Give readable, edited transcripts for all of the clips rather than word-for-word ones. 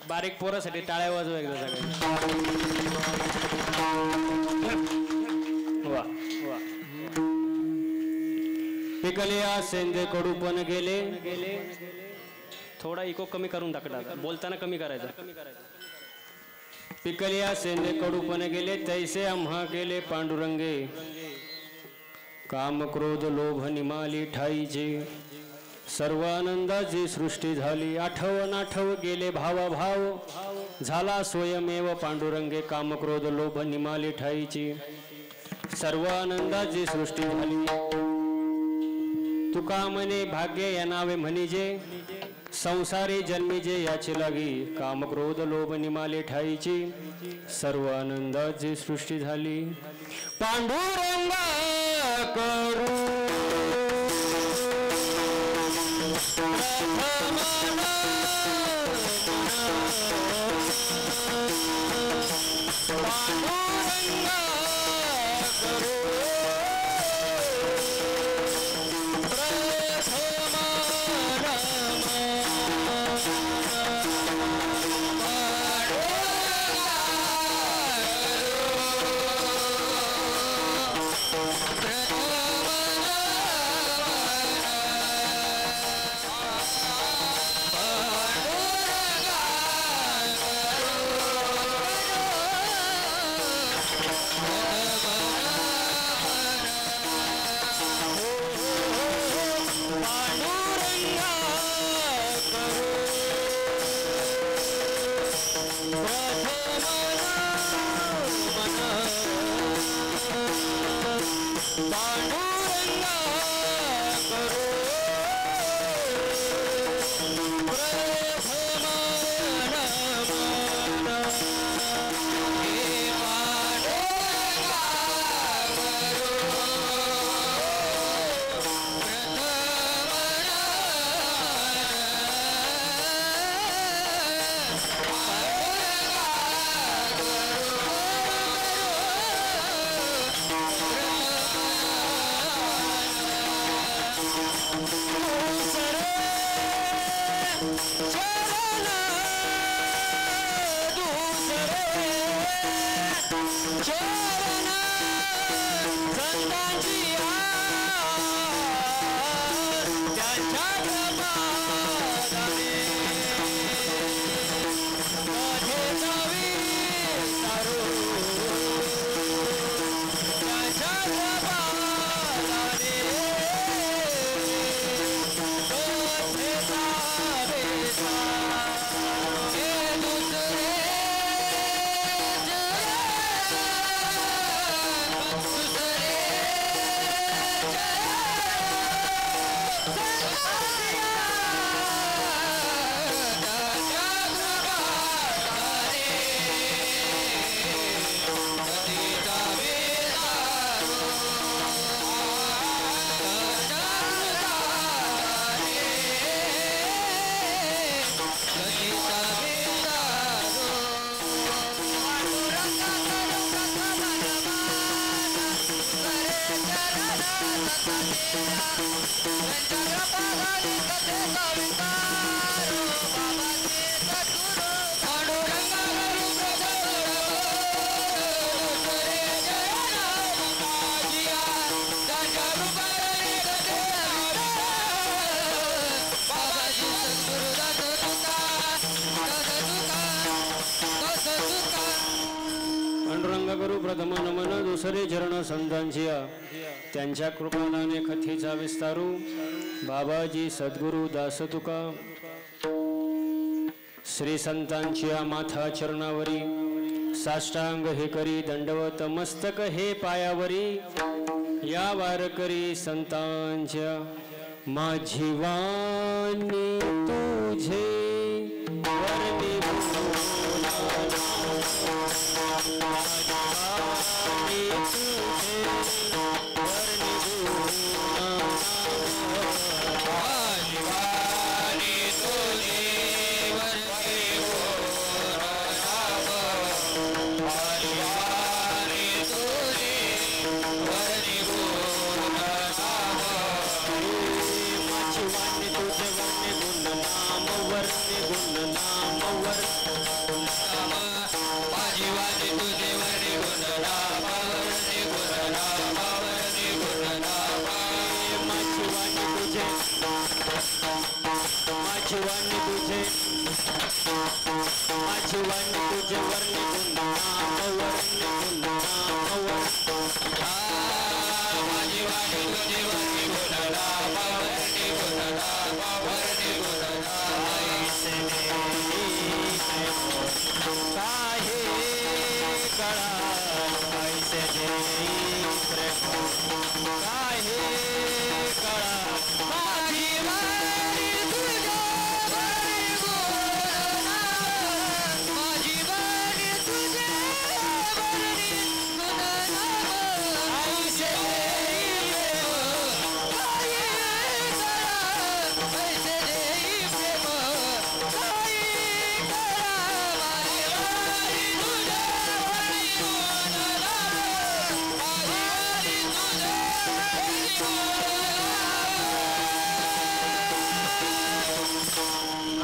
बारीक पोरासाठी टाळ्या वाजवा एकदा सगळे. वा वा. पिकलिया सेंदे कडूपण गेले. थोडा इको कमी करून टाकला, बोलताना कमी करायचा. पिकलिया सेंदे कडूपण गेले तैसे आम्हा गेले पांडुरंगे. काम क्रोध लोभ निमाली ठाईचे. सर्व आनंदाची सृष्टी झाली. आठव गेले भावा भाव. झाला स्वयमेव पांडुरंगे. काम क्रोध लोभ निमाली ठाईची. सर्व आनंदाची सृष्टी झाली. तुका म्हणे भाग्य या नावे म्हणिजे. संसारी जन्मीजे याची लागी. काम क्रोध लोभ निमाली ठाईची. सर्व आनंदाची सृष्टी झाली. पांडुरंगा करू गुरु प्रथम नमन दुसरे चरण संतांचिया त्यांच्या कृपादाने कथेचा विस्तारू बाबाजी सद्गुरु दास तुका श्री संतांचिया माथा चरणावरी साष्टांग हे करी दंडवत मस्तक हे पायावरी या वारकरी संतांच्या माझी वाणी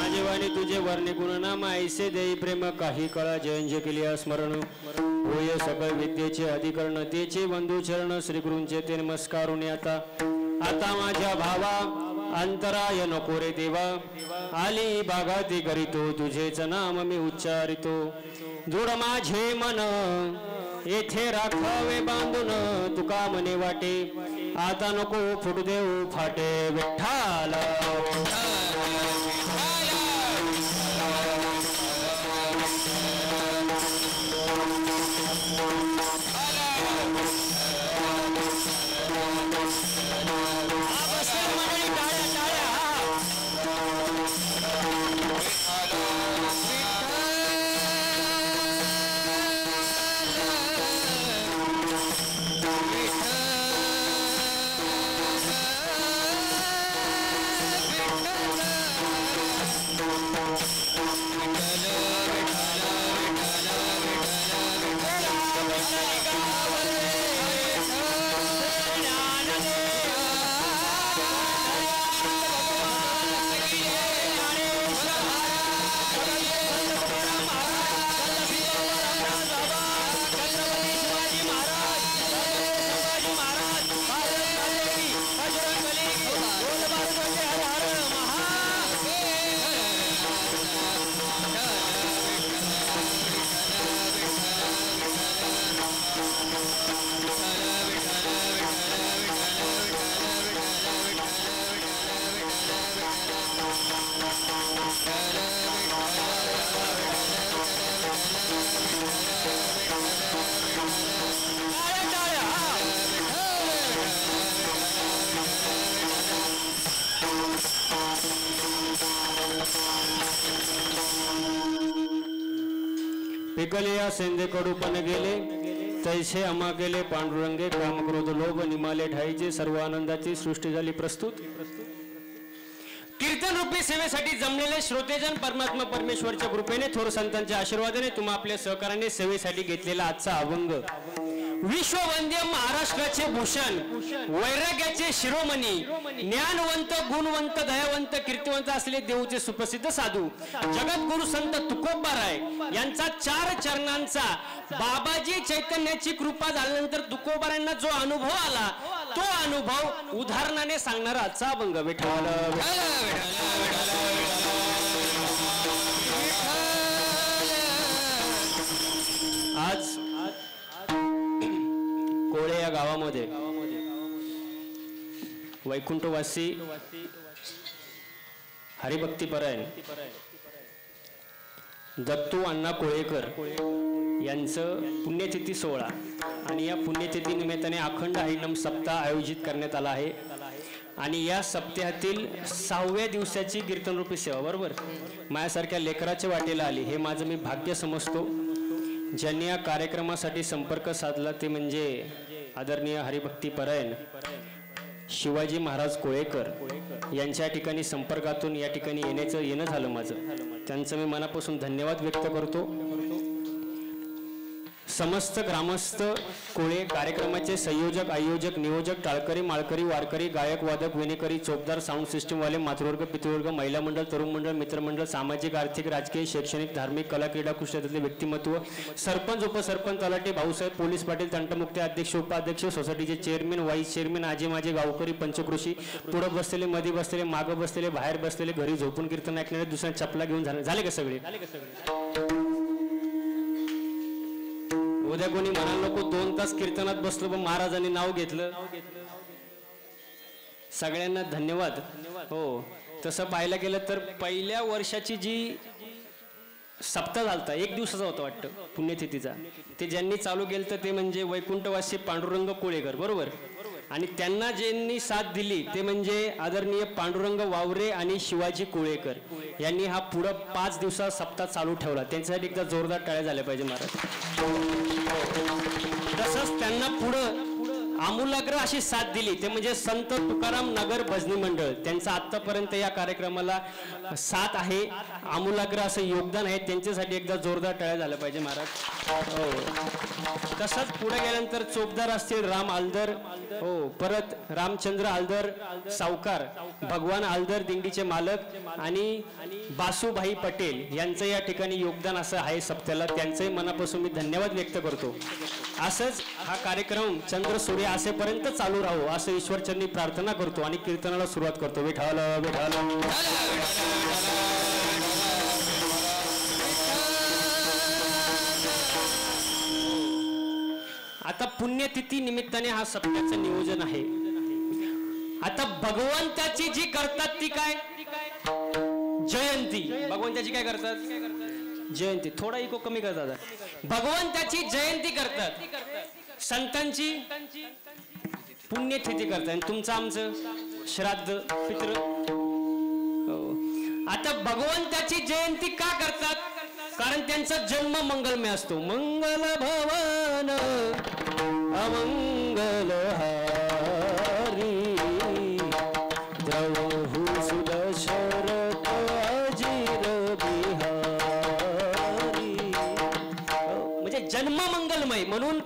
तुझे वर्णी तुझे वर्णे गुणनाम ऐसे देई प्रेम काही कळा जयंज केली स्मरण होय सकळ विद्येचे अधिकरण तेचे बंधू चरण श्री गुरूंचे ते नमस्कारून आता आता माझ्या भावा अंतराय नको रे देवा आली बागाती करीतो तुझेच नाम मी उच्चारितो दृढ माझे मन येथे राखावे बांधून तुका मने वाटे आता नको फुटू देऊ फाटे विठ्ठल पिकलिया सेंदे कडूपण गेले तैसे अमा गेले पांडुरंगे काम क्रोध लोभ निमाले ढाईचे सर्व आनंदाची सृष्टी झाली प्रस्तुत कीर्तन रूपी सेवेसाठी जमलेले श्रोतेजन परमात्मा परमेश्वरच्या कृपेने थोर संतांच्या आशीर्वादाने तुम्हा आपल्या सहकार्याने सेवेसाठी घेतलेला आजचा अभंग विश्ववंद्य महाराष्ट्राचे भूषण वैराग्याचे शिरोमणी ज्ञानवंत गुणवंत दयावंत कीर्तिवंत असलेले देऊचे सुप्रसिद्ध साधू जगद्गुरु संत तुकोबाराय यांचा 4 चरणांचा बाबाजी चैतन्याची कृपा झाल्यानंतर तुकोबारायांना जो अनुभव आला तो अनुभव उदाहरणाने सांगणारा आजचा अभंग विठ्ठल आज कोळे या गावामध्ये वैकुंठवासी हरिभक्तीपरायण दत्तू अण्णा कोळेकर यांचं पुण्यतिथी सोहळा आणि या पुण्यतिथी निमित्ताने अखंड हरिनाम सप्ताह आयोजित करण्यात आला आहे आणि या सप्ताहातील 6व्या दिवसाची कीर्तनरूपी सेवा, बरोबर, माझ्यासारख्या लेकराच्या वाटेला आली, हे माझं मी भाग्य समजतो. ज्यांनी या कार्यक्रमासाठी संपर्क साधला ते म्हणजे आदरणीय हरिभक्तीपरायण शिवाजी महाराज कोळेकर यांच्या ठिकाणी संपर्कातून या ठिकाणी येणं झालं माझं. त्यांचं मी मनापासून धन्यवाद व्यक्त करतो. समस्त ग्रामस्थ कोळे, कार्यक्रमाचे संयोजक, आयोजक, नियोजक, टाळकरी, माळकरी, वारकरी, गायक, वादक, विणेकरी, चोपदार, साऊंड सिस्टीमवाले, मातृवर्ग, पितृवर्ग, महिला मंडळ, तरुण मंडळ, मित्रमंडळ, सामाजिक, आर्थिक, राजकीय, शैक्षणिक, धार्मिक, कला, क्रीडा, कुशलातले व्यक्तिमत्व, सरपंच, उपसरपंच, तलाठी, भाऊसाहेब, पोलीस पाटील, तंटमुक्ती, अध्यक्ष, उपाध्यक्ष, सोसायटीचे चेअरमॅन, व्हाईस चेअरमॅन, आजी माझे गावकरी, पंचकृषी, पुढे बसलेले, मध्ये बसलेले, मागं बसलेले, बाहेर बसलेले, घरी झोपून कीर्तन ऐकणारे, दुसऱ्या चपला घेऊन झाले का सगळे? उद्या कोणी म्हणाल नको 2 तास कीर्तनात बसलो पण महाराजांनी नाव घेतलं. सगळ्यांना धन्यवाद. हो, तसं पाहायला गेलं तर पहिल्या वर्षाची जी सप्ताह झालता 1 दिवसाचा होता वाटतं पुण्यतिथीचा, ते ज्यांनी चालू केलं तर ते म्हणजे वैकुंठवासी पांडुरंग कोळेकर, बरोबर. आणि त्यांना ज्यांनी साथ दिली ते म्हणजे आदरणीय पांडुरंग वावरे आणि शिवाजी कोळेकर यांनी हा पुढं 5 दिवसात सप्ताह चालू ठेवला. त्यांच्यासाठी एकदा जोरदार टाळ्या झाल्या पाहिजे महाराज. तसंच त्यांना पुढं आमूलाग्र अशी साथ दिली ते म्हणजे संत तुकाराम नगर भजनी मंडळ, त्यांचं आतापर्यंत या कार्यक्रमाला साथ आहे, आमूलाग्र असं योगदान आहे. त्यांच्यासाठी एकदा जोरदार टाळ्या झाल्या पाहिजे महाराज. हो, तसंच पुढे गेल्यानंतर चोपदार असतील राम आलदर, हो, परत रामचंद्र आलदर सावकार, भगवान आलदर दिंडीचे मालक आणि बासूभाई पटेल यांचं या ठिकाणी योगदान असं आहे सप्त्याला. त्यांचंही मनापासून मी धन्यवाद व्यक्त करतो. असंच हा कार्यक्रम चंद्र सूर्य असेपर्यंत चालू राहू असं ईश्वरचरणी प्रार्थना करतो आणि कीर्तनाला सुरुवात करतो. विठ्ठल विठ्ठल. आता पुण्यतिथी निमित्ताने हा सप्त्याचं नियोजन आहे. आता भगवंताची जी करतात ती काय जयंती, भगवंताची काय करतात जयंती, थोडा इको कमी करतात. भगवंताची जयंती करतात, संतांची पुण्यतिथी करतात, तुमचं आमचं श्राद्ध पितृ. आता भगवंताची जयंती का करतात? कारण त्यांचा जन्म मंगलमय असतो. मंगल भवन अमंगल हारी द्रवहु सुदशरथ अजिर बिहारी. म्हणजे जन्म मंगलमय म्हणून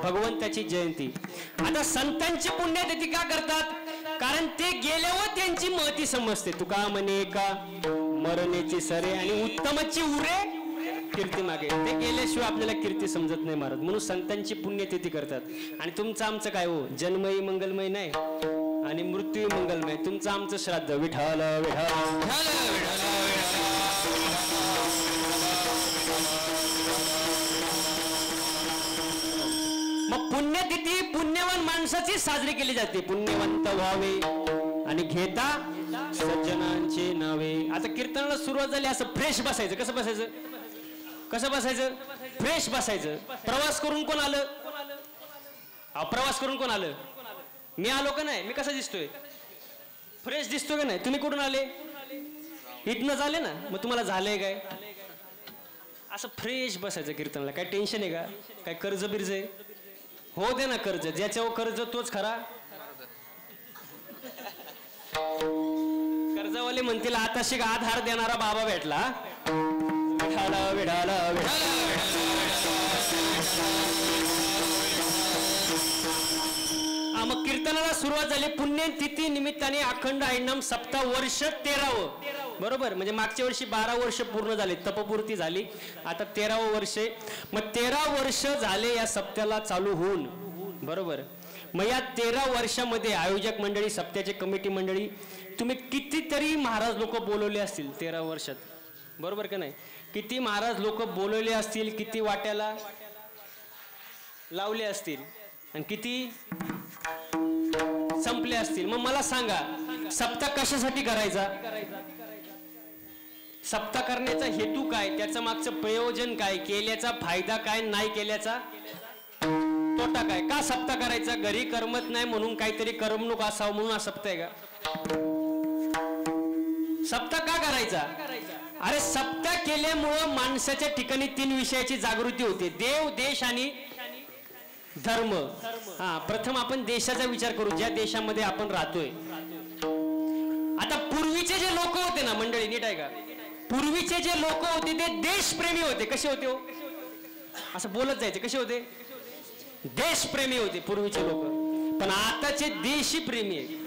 भगवंताची जयंती. आता संतांची पुण्यतिथी का करतात? कारण ते गेल्यावर त्यांची महती समजते. तुका म्हणे का मरणेची सरे आणि उत्तमची उरे कीर्ती मागे. ते गेल्याशिवाय आपल्याला कीर्ती समजत नाही महाराज, म्हणून संतांची पुण्यतिथी करतात. आणि तुमचं आमचं काय हो, जन्मही मंगलमय नाही आणि मृत्यूही मंगलमय. तुमचं आमचं श्राद्ध विठ्ठल विठ्ठल. मग पुण्यतिथी पुण्यवान माणसाची साजरी केली जाते. पुण्यवंत व्हावे आणि घेता सज्जनांचे नावे. आता कीर्तनाला सुरुवात झाली, असं फ्रेश बसायचं. कसं बसायचं? कसं बसायचं? फ्रेश बसायचं. प्रवास करून कोण आलं? प्रवास करून कोण आलं? मी आलो का नाही? मी कसा दिसतोय? फ्रेश दिसतोय का नाही? तुम्ही कुठून आले? इथनं झाले ना, मग तुम्हाला झालंय काय? असं फ्रेश बसायचं कीर्तनाला. काय टेन्शन आहे का? काय कर्ज बिर्ज आहे? हो दे ना कर्ज, ज्याच्यावर कर्ज तोच खरा. कर्जवाले म्हणतील आता शिक आधार देणारा बाबा भेटला. विठाला विठाला विठाला. मग कीर्तनाला सुरुवात झाली. पुण्यतिथी निमित्ताने अखंड हरिनाम सप्ताह वर्ष 13वं, बरोबर. म्हणजे मागच्या वर्षी 12 वर्ष पूर्ण झाले, तपपूर्ती झाली. आता 13वं वर्ष. मग 13 वर्ष झाले या सप्त्याला चालू होऊन, बरोबर. मग या 13 वर्षामध्ये आयोजक मंडळी, सप्त्याचे कमिटी मंडळी, तुम्ही कितीतरी महाराज लोक बोलवले असतील 13 वर्षात, बरोबर का नाही? किती महाराज लोक बोलवले असतील, किती वाट्याला लावले असतील आणि किती संपले असतील. मग मला सांगा, सप्ताह कशासाठी करायचा? सप्ताह करण्याचा हेतू काय? त्याचं मागचं प्रयोजन काय? केल्याचा फायदा काय? नाही केल्याचा तोटा काय? का सप्ताह करायचा? घरी करमत नाही म्हणून काहीतरी करमणूक असावं म्हणून हा सप्ताह आहे का? सप्ताह का करायचा? अरे सप्ताह केल्यामुळं माणसाच्या ठिकाणी 3 विषयाची जागृती होते: देव, देश आणि धर्म. हा, प्रथम आपण देशाचा विचार करू, ज्या देशामध्ये आपण राहतोय. आता पूर्वीचे जे लोक होते ना मंडळी, नीट आहे का? पूर्वीचे जे लोक होते ते देशप्रेमी होते. कसे होते हो? असं बोलत जायचे. कसे होते? देशप्रेमी होते पूर्वीचे लोक. पण आताचे देशी प्रेमी आहे.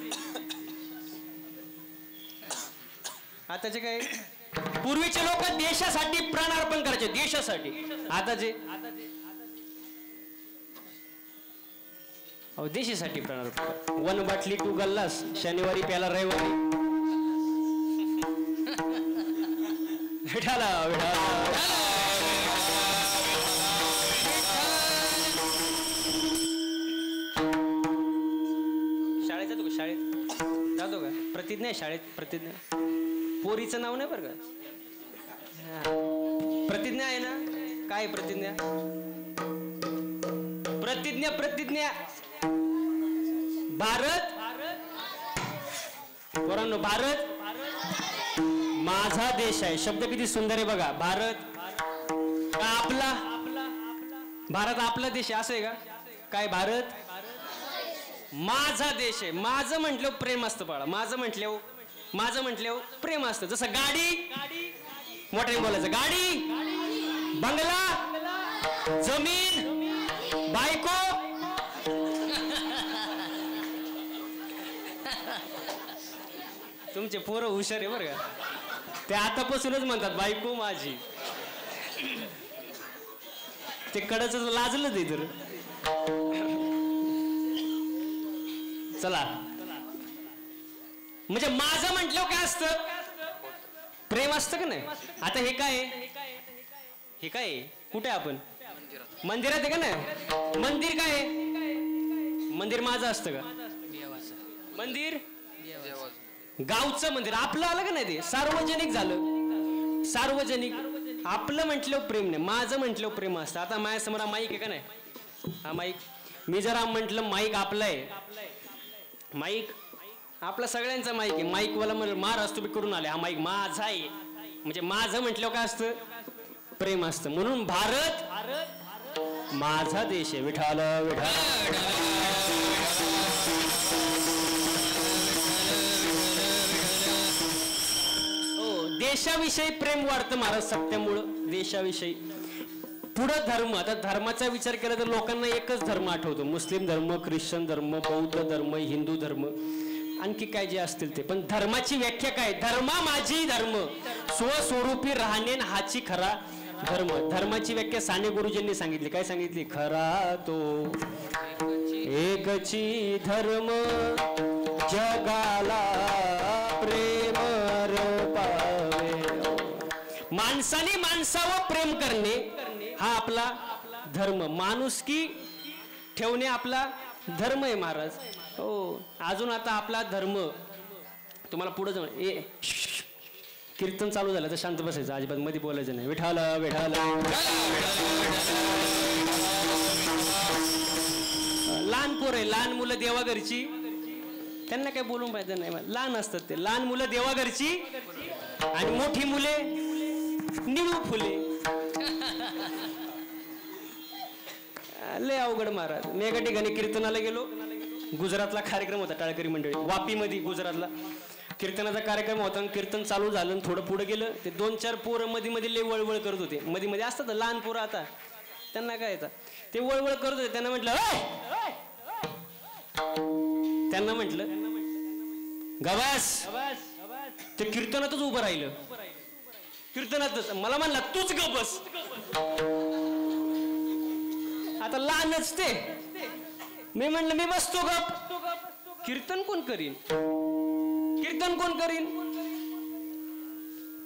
आताचे काय? पूर्वीचे लोक देशासाठी प्राणार्पण करायचे, देशासाठी. आताचे देशासाठी प्राणार्पण. 1 बाटली 2 गल्लास, शनिवारी प्याला रविवारी. विठाला विठाला. शाळेत जातो का? शाळेत जातो का? प्रतिज्ञा आहे शाळेत. प्रतिज्ञा पोरीचं नाव नाही बरं का? प्रतिज्ञा आहे ना? काय प्रतिज्ञा? प्रतिज्ञा प्रतिज्ञा. भारत, पोरांनो, भारत माझा देश आहे. शब्द किती सुंदर आहे बघा. भारत का आपला? भारत आपला देश आहे असं आहे का? काय? भारत माझा देश आहे. माझं म्हटलं प्रेम असतं बाळा. माझं म्हटलं प्रेम असतं. जसं गाडी, मोठ्याने बोलायचं, गाडी, बंगला, जमीन, बायको. तुमचे पोरं हुशार आहे बरं का? ते आतापासूनच म्हणतात बायको माझी. ते कडच लाजलं ते तर. चला, म्हणजे माझं म्हटलं काय असतं? प्रेम असतं का नाही? आता हे काय? हे काय? कुठे आपण? मंदिरात आहे का नाही? मंदिर काय? मंदिर माझं असतं का? मंदिर गावचं मंदिर. आपलं आलं का नाही? ते सार्वजनिक झालं. सार्वजनिक. आपलं म्हटलं प्रेम नाही, माझं म्हटलं प्रेम असतं. आता माझ्यासमोर हा माईक आहे का नाही? हा माईक, मी जरा म्हटलं माईक आपला आहे, माईक आपला सगळ्यांचा माईक आहे. माईकवाला म्हणलं महाराज तुम्ही करून आले, हा माईक माझा आहे. म्हणजे माझं म्हटलं काय असतं? प्रेम असतं. म्हणून भारत माझा देश आहे. विठाल विठाल. देशाविषयी प्रेम वाढतं महाराज सत्यामुळं. देशाविषयी. पुढं धर्म. आता धर्माचा विचार केला तर लोकांना एकच धर्म आठवतो: मुस्लिम धर्म, ख्रिश्चन धर्म, बौद्ध धर्म, हिंदू धर्म, आणखी काय जे असतील ते. पण धर्माची व्याख्या काय? धर्मा माझी धर्म, स्वस्वरूपी राहणे हाची खरा धर्म. धर्माची व्याख्या साने गुरुजींनी सांगितली. काय सांगितली? खरा तो एकची धर्म, जगाला प्रेम पावे. माणसाने माणसावर प्रेम करणे हा आपला धर्म. माणुसकी ठेवणे आपला धर्म आहे महाराज. हो. अजून आता आपला धर्म तुम्हाला पुढे जाऊन कीर्तन चालू झालं तर शांत बसायचं, अजिबात मध्ये बोलायचं नाही. विठाला विठाला. लहान पोर आहे, लहान मुलं देवाघरची, त्यांना काही बोलून पाहिजे नाही. लहान असतात ते लहान मुलं देवाघरची, आणि मोठी मुले निळू फुले. लय अवघड महाराज. मी एका ठिकाणी कीर्तनाला गेलो. गुजरातला कार्यक्रम होता, टाळकरी मंडळी, वापीमध्ये गुजरातला कीर्तनाचा कार्यक्रम होता. कीर्तन चालू झालं, थोडं पुढे गेलं, ते 2-4 पोरं मध्ये मध्ये लय वळवळ करत होते. मध्ये मध्ये असतात लहान पोरं, आता त्यांना काय येतं, ते वळवळ करत होते. त्यांना म्हटलं गबास. ते कीर्तनातच उभं राहिलं. कीर्तनातच मला म्हणला तूच गबस. आता लहानच ते. मी म्हणलं मी बसतो गप. कीर्तन कोण करीन? कीर्तन कोण करीन?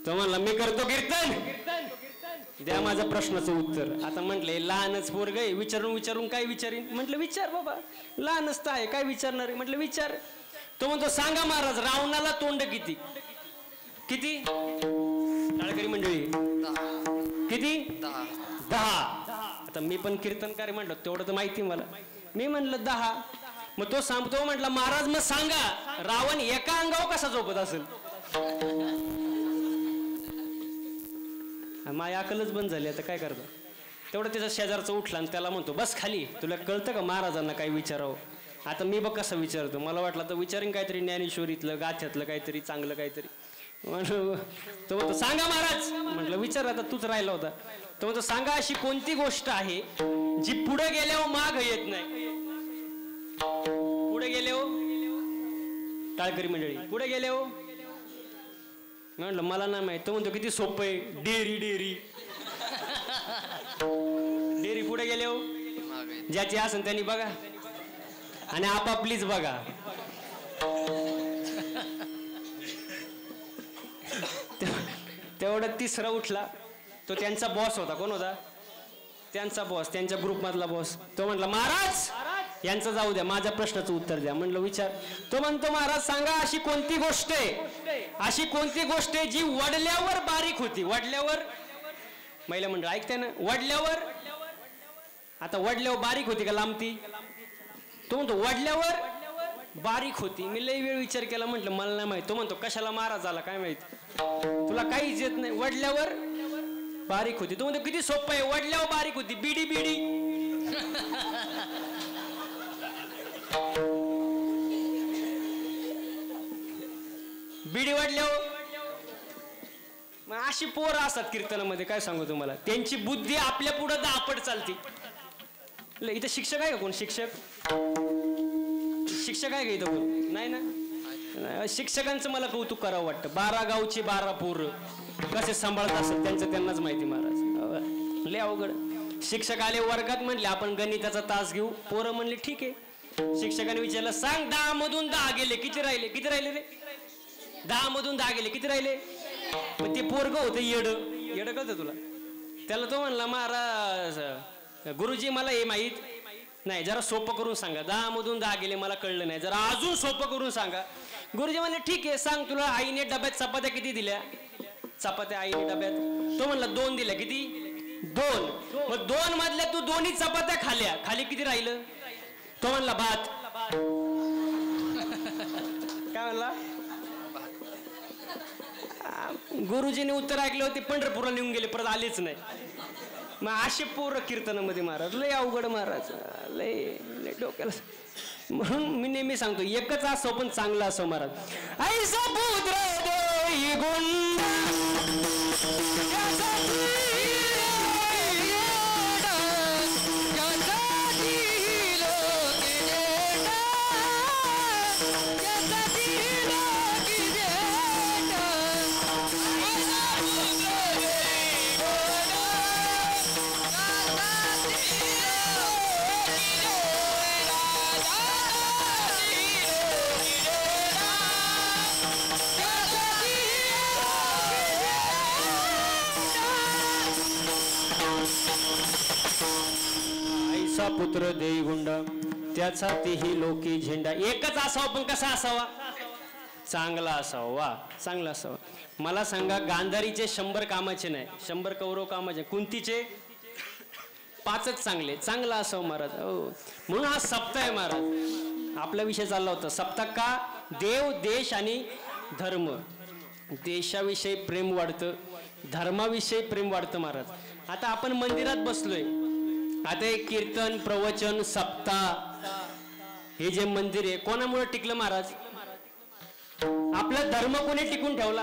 तो म्हणला मी करतो कीर्तन, द्या माझ्या प्रश्नाचं उत्तर. आता म्हटलं लहानच पोरग आहे, विचारून विचारून काय विचारीन? म्हटलं विचार बाबा, लहानच तर आहे, काय विचारणार आहे? म्हटलं विचार. तो म्हणतो सांगा महाराज, रावणाला तोंड किती? किती? टाळकरी मंडळी किती? 10. आता मी पण कीर्तनकार म्हटलं तेवढं तर माहिती मला. मी म्हणलं 10. मग तो सांगतो म्हटलं महाराज मग सांगा रावण एका अंगावर कसा झोपत असेल. माझी अकलच बंद झाली. आता काय करतो. तेवढं त्याचा शेजारचा उठला आणि त्याला म्हणतो बस खाली, तुला कळतं का महाराजांना काय विचारावं. आता मी बघ कसं विचारतो. मला वाटलं तर विचारेन काहीतरी ज्ञानेश्वरीतलं गाथ्यातलं काहीतरी चांगलं काहीतरी. म्हणतो तो म्हणतो सांगा महाराज. म्हटलं विचार आता तूच राहिला होता. तो म्हणतो सांगा अशी कोणती गोष्ट आहे जी पुढे गेल्यावर माग येत नाही. पुढे गेले हो टाळकरी मंडळी पुढे गेले हो. म्हटलं मला नाही माहित. तो म्हणतो किती सोपं आहे. डेरी डेरी डेरी पुढे गेले हो. ज्याची असेल त्यांनी बघा आणि आपापलीच बघा. तेवढं तिसरा उठला. तो त्यांचा बॉस होता. कोण होता त्यांचा बॉस, त्यांच्या ग्रुपमधला बॉस. तो म्हटला महाराज यांचं जाऊ द्या, माझ्या प्रश्नाचं उत्तर द्या. म्हणलं विचार. तो म्हणतो महाराज सांगा अशी कोणती गोष्ट आहे, अशी कोणती गोष्ट आहे जी वडल्यावर बारीक होती. वडल्यावर महिला मंडळ ऐकते ना. वडल्यावर आता वडल्यावर बारीक होती का लांबती. तो म्हणतो वडल्यावर बारीक होती. मी लई वेळ विचार केला. म्हटलं मला नाही माहित. तो म्हणतो कशाला महाराज झाला काय माहित, तुला काहीच येत नाही. वडल्यावर बारीक होती. तो म्हणतो किती सोपं आहे. वडल्यावर बारीक होती. बिडी बिडी बिडी वडल्यावर. मग अशी पोरं असतात कीर्तनामध्ये. काय सांगू तुम्हाला, त्यांची बुद्धी आपल्या पुढे दापट चालती. इथं शिक्षक आहे का कोण. शिक्षक आहे का इथं कोण नाही ना. शिक्षकांचं मला कौतुक करावं वाटतं. 12 गावची 12 पोरं कसे सांभाळत असेल त्यांचं त्यांनाच माहिती. महाराज लय अवघड. शिक्षक आले वर्गात. म्हणले आपण गणिताचा तास घेऊ. पोरं म्हणले ठीक आहे. शिक्षकाने विचारलं सांग 10 मधून 10 गेले किती राहिले. किती राहिले रे. 10 मधून 10 गेले किती राहिले. पण ते पोरग होतं येड कळतं तुला. त्याला तो म्हणला महाराज गुरुजी मला हे माहित नाही, जरा सोपं करून सांगा. 10 मधून 10 गेले मला कळलं नाही, जरा अजून सोपं करून सांगा. गुरुजी म्हणले ठीक आहे सांग. तुला आईने डब्यात चपात्या किती दिल्या. चपात्या आईने डब्यात. तो म्हणला 2 दिल्या. किती 2. मग 2 मधल्या तू दोन्ही चपात्या खाल्या. खाली किती राहिलं. तो म्हणला भात. काय म्हणला. गुरुजीने उत्तर ऐकले होते पंढरपूरला निघून गेले, परत आलेच नाही. मग असे पोरं कीर्तनामध्ये महाराज लय अवघड. महाराज लय डोक्याला. म्हणून मी नेहमी सांगतो एकच असो पण चांगला असो महाराज. ऐसा पुत्र देई गुण पुत्र देई गुंडा त्याचा तेही लोकी झेंडा. एकच असावा पण कसा असावा. चांगला असावा. वा चांगला असावा. मला सांगा गांधारीचे 100 कामाचे नाही, 100 कौरव कामाचे. कुंतीचे 5च चांगले. चांगला असावं महाराज. म्हणून हा सप्ताह आहे महाराज. आपला विषय चालला होता सप्ताह का. देव देश आणि धर्म. देशाविषयी प्रेम वाढतं, धर्माविषयी प्रेम वाढतं महाराज. आता आपण मंदिरात बसलोय. आता एक कीर्तन प्रवचन सप्ताह हे जे मंदिर आहे कोणामुळे टिकलं महाराज. आपला धर्म कोणी टिकून ठेवला.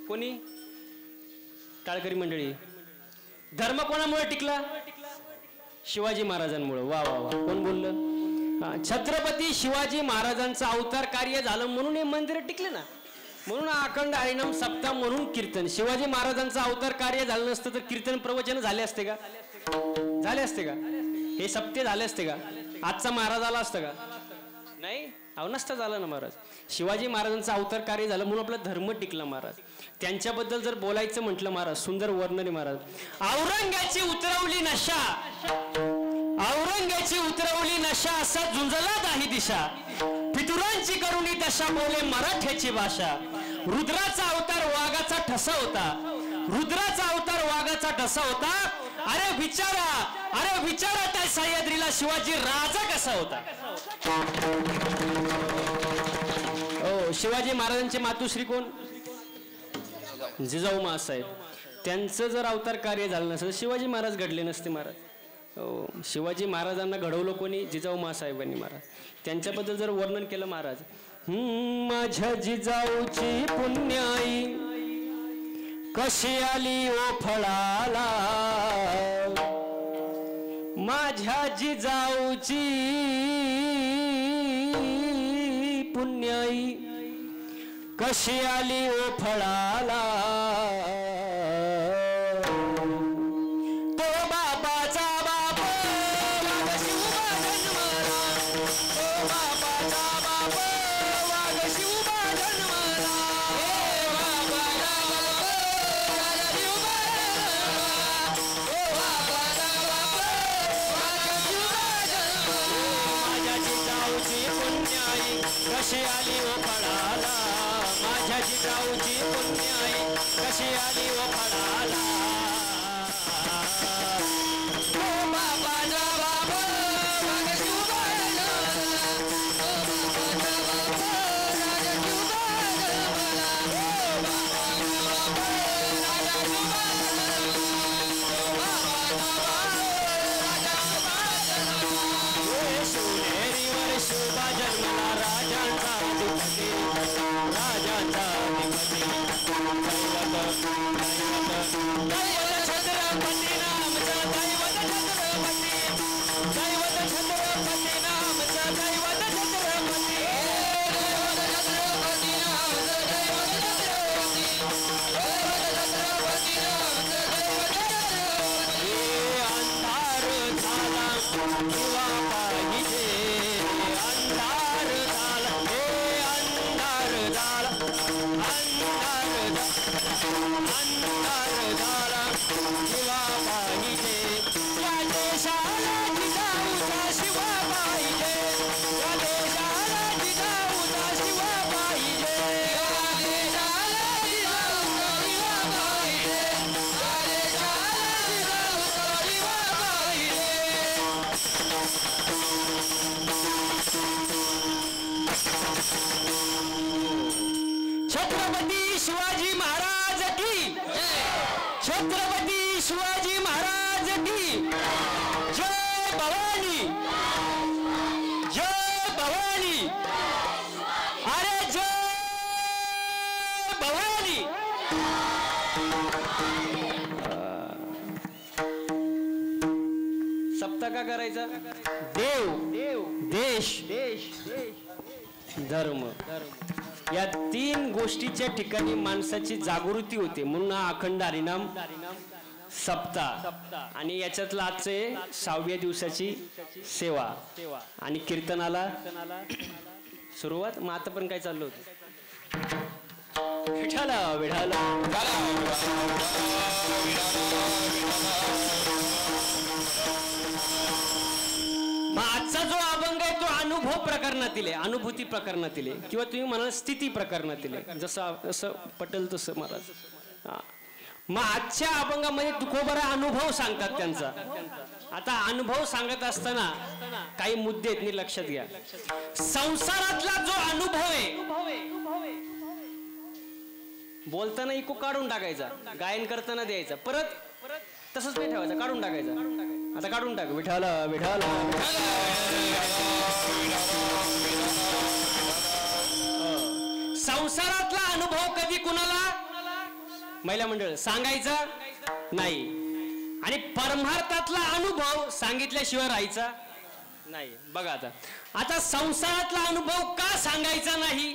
कोणी. टाळकरी मंडळी. धर्म कोणामुळे टिकला. शिवाजी महाराजांमुळे. वा वा वा. कोण बोललं. छत्रपती शिवाजी महाराजांचं अवतार कार्य झालं म्हणून हे मंदिर टिकले ना. म्हणून अखंड हरिनाम सप्ताह म्हणून कीर्तन. शिवाजी महाराजांचं अवतार कार्य झालं नसतं तर कीर्तन प्रवचन झाले असते का. झाले असते का. हे सप्ते झाले असते का. आजचा महाराज आला असतं का. नाही. नसतं झालं ना महाराज. शिवाजी महाराजांचं अवतार कार्य झालं म्हणून आपला धर्म टिकला महाराज. त्यांच्याबद्दल जर बोलायचं म्हटलं महाराज सुंदर वर्णन आहे महाराज. औरंग्याची उतरवली नशा, औरंग्याची उतरवली नशा असा झुंजला दाही दिशा. पितुरांची करुणी दशा बोले मराठ्याची भाषा. रुद्राचा अवतार वाघाचा ठसा होता. रुद्राचा अवतार वाघाचा कुणाचा कसा होता? अरे विचारा त्या सह्याद्रीला शिवाजी राजा कसा होता? हो, शिवाजी महाराजांचे मातुश्री कोण? जिजाऊ माँसाहेब. त्यांचं जर अवतार कार्य झालं नसतं शिवाजी महाराज घडले नसते महाराज. हो, शिवाजी महाराजांना घडवलं कोणी? जिजाऊ माँसाहेबांनी महाराज. त्यांच्याबद्दल जर वर्णन केलं महाराज, माझ्या जिजाऊची पुण्याई कशी आली ओ फळाला, माझ्या जिजाऊची पुण्याई कशी आली ओ फळाला, तो बापाचा बाप वाघ शिवबा जन्मला, तो बापाचा बाप वाघ शिवबा जन्मला, हे बाबाचा बाप वाघ शिवबा जन्मला, तो बापाचा बाप वाघ शिवबा जन्मला, माझ्या जिजाऊची पुण्याई कशी आली ओ फळाला, माझ्या जिजाऊची पुण्याई कशी आली ओ फळाला, तो बापाचा बाप वाघ शिवबा जन्मला, तो बापाचा बाप वाघ शिवबा जन्मला, तो बापाचा बाप वाघ शिवबा जन्मला, शिवनेरीवर शिवबा जन्मला, राजांचा अधिपती, राजांचा अधिपती, दैवत छत्रपती नामचं, दैवत छत्रपती, दैवत छत्रपती नामचं, दैवत छत्रपती, दैवत छत्रपती नामचं, दैवत छत्रपती, दैवत छत्रपती नामचं, दैवत छत्रपती, अंधार झाला दिवा पाहिजे, अंधार झाला, हे अंधार झाला, अंधार झाला दिवा पाहिजे, या देशाला जिजाऊचा शिवा पाहिजे, या देशाला जिजाऊचा शिवा पाहिजे, या देशाला जिजाऊचा शिवा पाहिजे, या देशाला जिजाऊचा शिवा पाहिजे. छत्रपती शिवाजी महाराज की, छत्रपती शिवाजी महाराज की जय भवानी, जय भवानी, अरे जय भवानी. सप्ताह का करायचा? देव, देश, धर्म, या तीन गोष्टीच्या ठिकाणी माणसाची जागृती होते, म्हणून हा अखंड हरिनाम सप्ताह. आणि याच्यातला आजचे 6व्या दिवसाची सेवा आणि कीर्तनाला सुरुवात. मग आता पण काय चाललं होतं? विठाला विठाला, मग आजचा जो अभंग आहे तो अनुभव प्रकरणातील आहे, अनुभूती प्रकरणातील आहे, किंवा तुम्ही म्हणाल स्थिती प्रकरणातील आहे, जसं पटेल तसं महाराज. मग आजच्या अभंगामध्ये तुकोबरा अनुभव सांगतात त्यांचा. आता अनुभव सांगत असताना काही मुद्दे आहेत, नी लक्षात घ्या. संसारातला जो अनुभव आहे, बोलताना इको काढून टाकायचा, गायन करताना द्यायचा, परत तसंच नाही ठेवायचा, काढून टाकायचा. आता काढून टाक. विठाला विठाला, संसारातला अनुभव कधी कुणाला महिला मंडळ सांगायचा नाही, आणि परमार्थातला अनुभव सांगितल्याशिवाय राहायचा नाही. बघा आता संसारातला अनुभव का सांगायचा नाही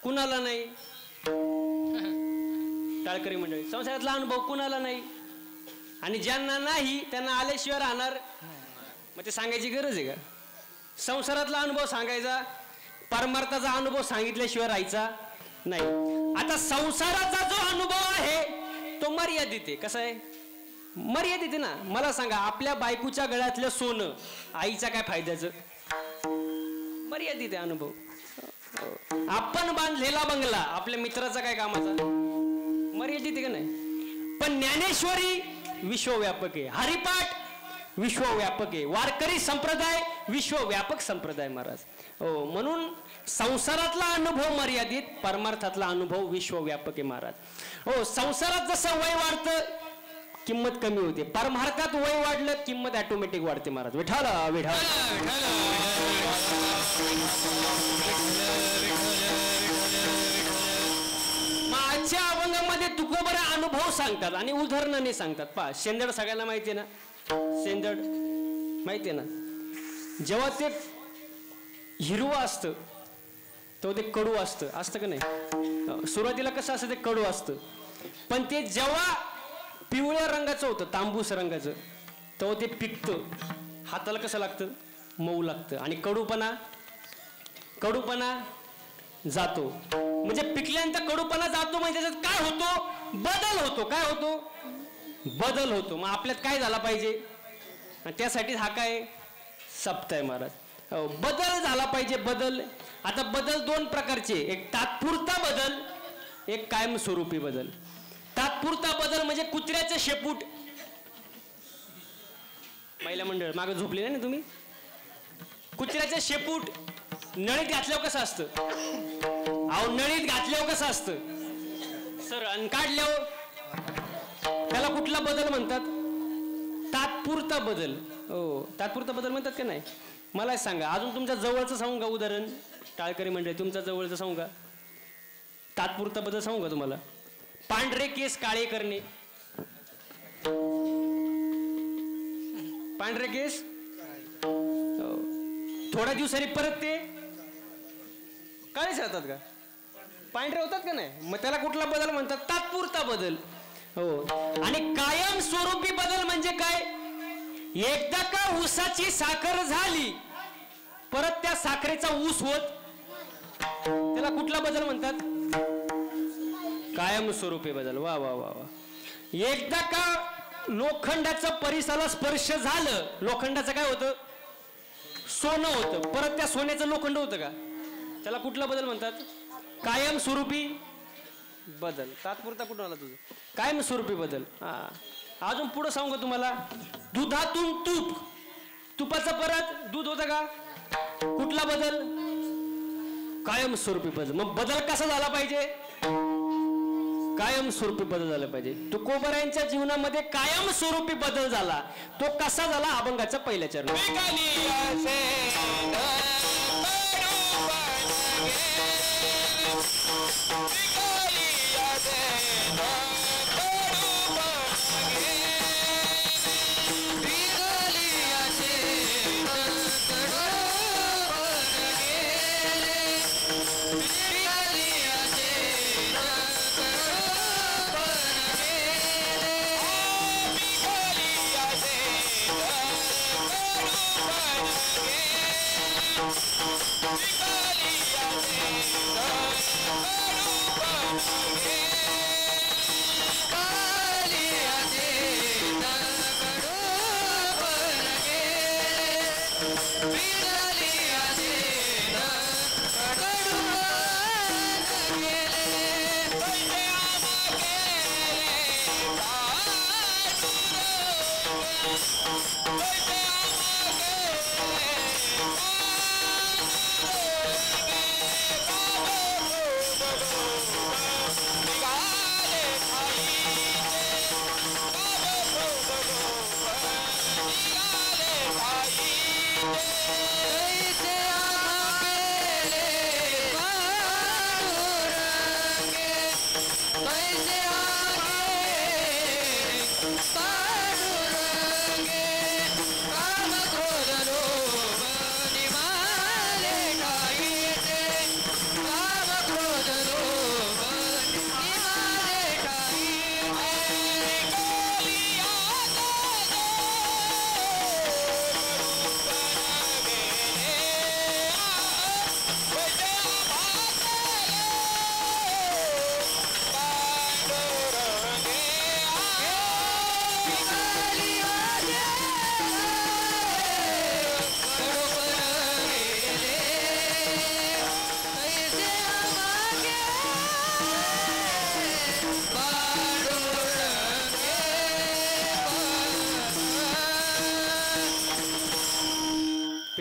कुणाला नाही? टाळकरी मंडळी, संसारातला अनुभव कुणाला नाही, आणि ज्यांना नाही त्यांना आल्याशिवाय राहणार, मग ते सांगायची गरज आहे का? संसारातला अनुभव सांगायचा, परमार्थाचा अनुभव सांगितल्याशिवाय राहायचा नाही. आता संसाराचा जो अनुभव आहे तो मर्यादित आहे. कसा आहे? मर्यादित आहे ना. मला सांगा, आपल्या बायकोच्या गळ्यातलं सोनं आईच्या काय फायद्याचं? मर्यादित आहे अनुभव. आपण बांधलेला बंगला आपल्या मित्राचा काय कामाचा? मर्यादित आहे का नाही? पण ज्ञानेश्वरी विश्वव्यापक आहे, हरिपाठ विश्वव्यापक आहे, वारकरी संप्रदाय विश्वव्यापक संप्रदाय महाराज. हो, म्हणून संसारातला अनुभव मर्यादित, परमार्थातला अनुभव विश्वव्यापक आहे महाराज. हो, संसारात जसं वय वाढतं किंमत कमी होते, परमार्थात वय वाढलं किंमत ऑटोमॅटिक वाढते महाराज. विठाला विठाला. आजच्या अभंगामध्ये तुकोबरा अनुभव सांगतात आणि उदाहरणाने सांगतात. पहा, शेंदड सगळ्यांना माहिती आहे ना, शेंदड माहिती आहे ना. जेव्हा ते हिरवं असतं तेव्हा ते कडू असतं का नाही. सुरुवातीला कसं असतं, ते कडू असतं, पण ते जेव्हा पिवळ्या रंगाचं होतं, तांबूस रंगाचं, तेव्हा ते पिकतं, हाताला कसं लागतं, मऊ लागतं, आणि कडूपणा जातो. म्हणजे पिकल्यानंतर कडूपणा जातो, म्हणजे त्याच्यात काय होतो, बदल होतो. काय होतो, बदल होतो. मग आपल्यात काय झाला पाहिजे, त्यासाठी हा काय सप्ताह आहे महाराज. बदल झाला पाहिजे. बदल, आता बदल दोन प्रकारचे, एक तात्पुरता बदल, एक कायमस्वरूपी बदल. तात्पुरता बदल म्हणजे कुत्र्याचं शेपूट. महिला मंडळ मागे झोपले नाही ना तुम्ही. कुत्र्याचं शेपूट नळीत घातल्यावर कसं असतं, अहो नळीत घातल्यावर कसं असतं सर, आणि काढल्यावर, त्याला कुठला बदल म्हणतात, तात्पुरता बदल. हो, तात्पुरता बदल म्हणतात का नाही, मला सांगा. अजून तुमच्या जवळचं सांगू का उदाहरण, टाळकरी मंडळी, तुमच्या जवळचं सांगू का, तात्पुरता बदल सांगू का तुम्हाला. पांढरे केस काळे करणे, पांढरे केस थोड्या दिवसांनी परत ते काळेच राहतात का, पांढरे होतात का नाही. मग त्याला कुठला बदल म्हणतात, तात्पुरता बदल. हो, आणि कायम स्वरूपी बदल म्हणजे काय, एकदा का ऊसाची साखर झाली परत त्या साखरेचा ऊस होत, त्याला कुठला बदल म्हणतात, कायम स्वरूपी बदल. वा वा वा वा. एकदा का लोखंडाचं परिसराला स्पर्श झालं, लोखंडाचं काय होतं, सोनं होतं, परत त्या सोन्याचं लोखंड होतं का, त्याला कुठला बदल म्हणतात, कायम स्वरूपी बदल. तात्पुरता कुठं आला तुझं, कायम स्वरूपी बदल. हा, अजून पुढे सांगू तुम्हाला. दुधातून तूप, तुपाचं परत दूध होतं का, कुठला बदल, कायम स्वरूपी बदल. मग बदल कसा झाला पाहिजे, कायम स्वरूपी बदल झाला पाहिजे. तुकोबरायांच्या जीवनामध्ये कायम स्वरूपी बदल झाला. तो कसा झाला, अभंगाच्या पहिल्या चरणात.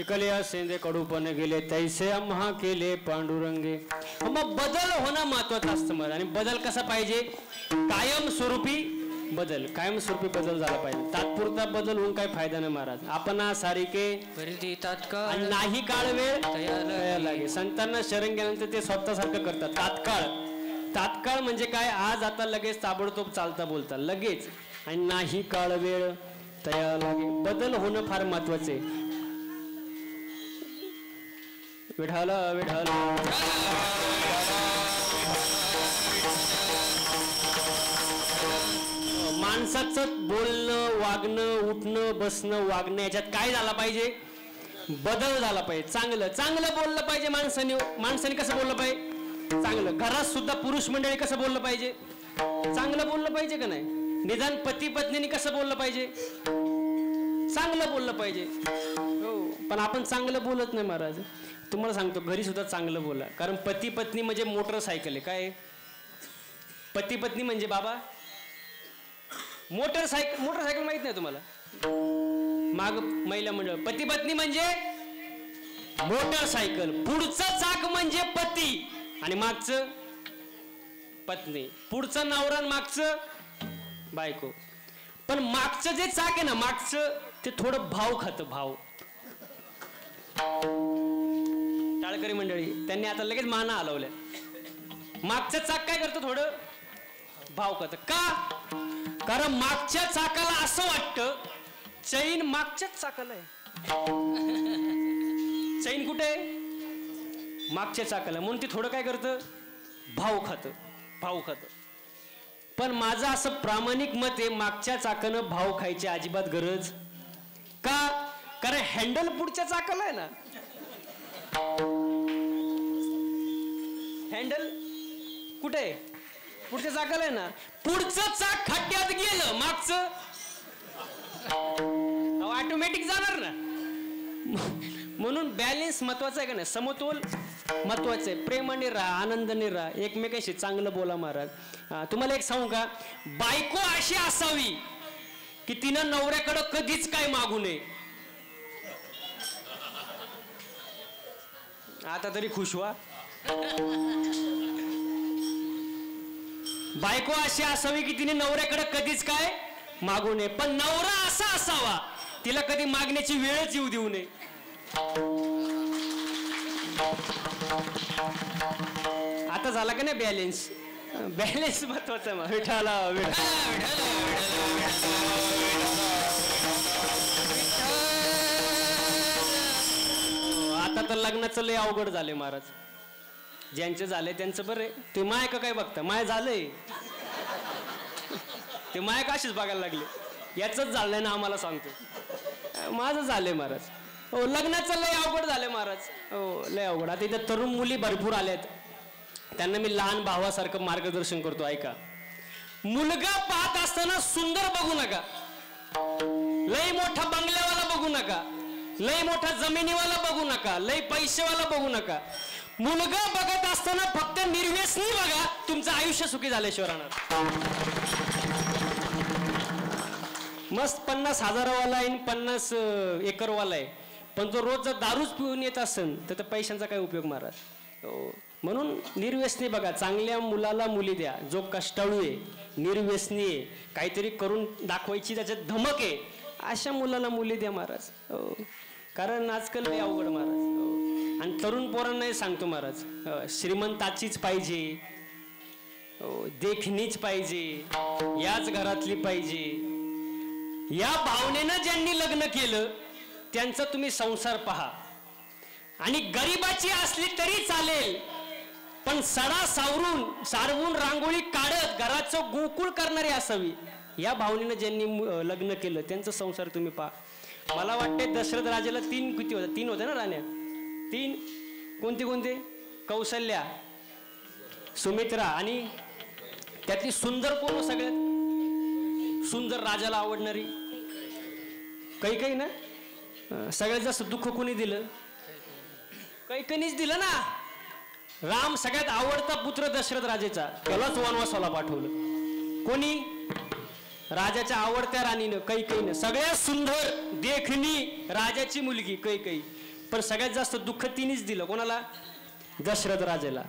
शिकले असेंदे कडूपणे गेले तैसे आम्हा केले पांडुरंगे. मग बदल होणं महत्वाचं असतं महाराज. आणि बदल कसा पाहिजे? कायमस्वरूपी बदल. कायमस्वरूपी बदल झाला पाहिजे. तात्पुरता बदल होऊन काही फायदा नाही महाराज. आपण सारिके तात्काळ नाही काळ वेळ लागे. संतांना शरण गेल्यानंतर ते स्वतःसारखं करतात. तात्काळ. तात्काळ म्हणजे काय? आज आता लगेच ताबडतोब चालता बोलता लगेच. आणि नाही काळ वेळ तयार लागे. बदल होणं फार महत्वाचे. विठाल विठाल. माणसाचं बोलणं वागणं उठणं बसणं वागणं याच्यात काय झाला पाहिजे? बदल झाला पाहिजे. चांगलं चांगलं बोललं पाहिजे माणसाने. माणसाने कसं बोललं पाहिजे? चांगलं. घरात सुद्धा पुरुष मंडळी कसं बोललं पाहिजे? चांगलं बोललं पाहिजे का नाही? निदान पती पत्नीने कसं बोललं पाहिजे? चांगलं बोललं पाहिजे. हो, पण आपण चांगलं बोलत नाही महाराज. तुम्हाला सांगतो घरी सुद्धा चांगलं बोला. कारण पती पत्नी म्हणजे मोटरसायकल आहे. काय पती पत्नी म्हणजे बाबा मोटरसायकल. मोटरसायकल माहित नाही तुम्हाला? माग महिला मंडळ. पती पत्नी म्हणजे मोटरसायकल. पुढचं चाक म्हणजे पती आणि मागचं पत्नी. पुढचं नवरा आणि मागचं बायको. पण मागचं जे चाक आहे ना मागचं ते थोडं भाव खातं. भाव. टाळकरी मंडळी त्यांनी आता लगेच माना हलवल्या. मागचं चाक काय करतं? थोडं भाव खातं. का? कारण मागच्या चाकाला असं वाटतं चैन मागच्याच चाकाला आहे. चैन कुठे आहे? मागच्या चाकाला. म्हणून ते थोडं काय करतं? भाव खातं. भाव खातं. पण माझं असं प्रामाणिक मत आहे मागच्या चाकानं भाव खायची अजिबात गरज. का? कारण हँडल पुढच्या चाकाला आहे ना. हँडल कुठे आहे? पुढच्या चाकाला आहे ना. पुढचं चाक खड्ड्यात गेलं मागचं ऑटोमॅटिक जाणार ना. म्हणून बॅलेन्स महत्वाचा आहे का नाही? समतोल महत्वाचं आहे. प्रेमाने राहा, आनंदाने राहा, एकमेकांशी चांगलं बोला महाराज. तुम्हाला एक सांगू का? बायको अशी असावी की तिनं नवऱ्याकडं कधीच काय मागू नये. आता तरी खुश व्हा. बायको अशी असावी की तिने नवऱ्याकडे कधीच काय मागू नये. पण नवरा असा असावा तिला कधी मागण्याची वेळच येऊ देऊ नये. आता झाला का नाही बॅलेन्स? बॅलेन्स महत्वाचा. विठाला आता तर लग्नाचं लय अवघड झाले महाराज. ज्यांचे झाले त्यांचं बरं. ते माय का काय बघता? माय झालंय ते माय का अशीच बघायला लागले. याच झालंय ना आम्हाला सांगतो. माझं झालंय महाराज. हो, लग्नाचं लय अवघड झालंय महाराज. हो, लय अवघड. आता इथे तरुण मुली भरपूर आल्यात. त्यांना मी लहान भावासारखं मार्गदर्शन करतो. ऐका, मुलगा पाहत असताना सुंदर बघू नका. लय मोठा बंगल्यावाला बघू नका. लय मोठा जमिनीवाला बघू नका. लय पैसेवाला बघू नका. मुलगा बघत असताना फक्त निर्व्यसनी बघा. तुमचं आयुष्य सुखी झाल्याशिवाय राहणार. मस्त 50,000वाला आहे 50 एकरवाला आहे, पण जो रोज जर दारूच पिऊन येत असेल तर त्या पैशांचा काय उपयोग महाराज. म्हणून निर्व्यसनी बघा. चांगल्या मुलाला मुली द्या जो कष्टाळू आहे, निर्व्यसनी आहे, काहीतरी करून दाखवायची त्याच्यात धमक आहे, अशा मुलाला मुली द्या महाराज. कारण आजकाल लय अवघड महाराज. आणि तरुण पोरांनाही सांगतो महाराज, श्रीमंताचीच पाहिजे, देखणीच पाहिजे, याच घरातली पाहिजे, या भावनेनं ज्यांनी लग्न केलं त्यांचा तुम्ही संसार पहा. आणि गरिबाची असली तरी चालेल, पण सडा सारवून रांगोळी काढत घराचं गोकुळ करणारी असावी. या भावनेनं ज्यांनी लग्न केलं त्यांचा संसार तुम्ही पहा. मला वाटते दशरथ राजाला 3 किती होत्या? 3 होत्या ना राण्या? 3 कोणते? कौशल्या, सुमित्रा, आणि त्यातली सुंदर कोण? सगळ्यात सुंदर राजाला आवडणारी कैकई ना. सगळ्यात जास्त दुःख कोणी दिलं? कैकईनीच दिलं ना. राम सगळ्यात आवडता पुत्र दशरथ राजाचा, त्यालाच वनवासाला पाठवलं. कोणी? राजाच्या आवडत्या राणीनं, कैकईनं. सगळ्यात सुंदर देखणी राजाची मुलगी कैकई, पण सगळ्यात जास्त दुःख तिनेच दिलं. कोणाला? दशरथ राजाला.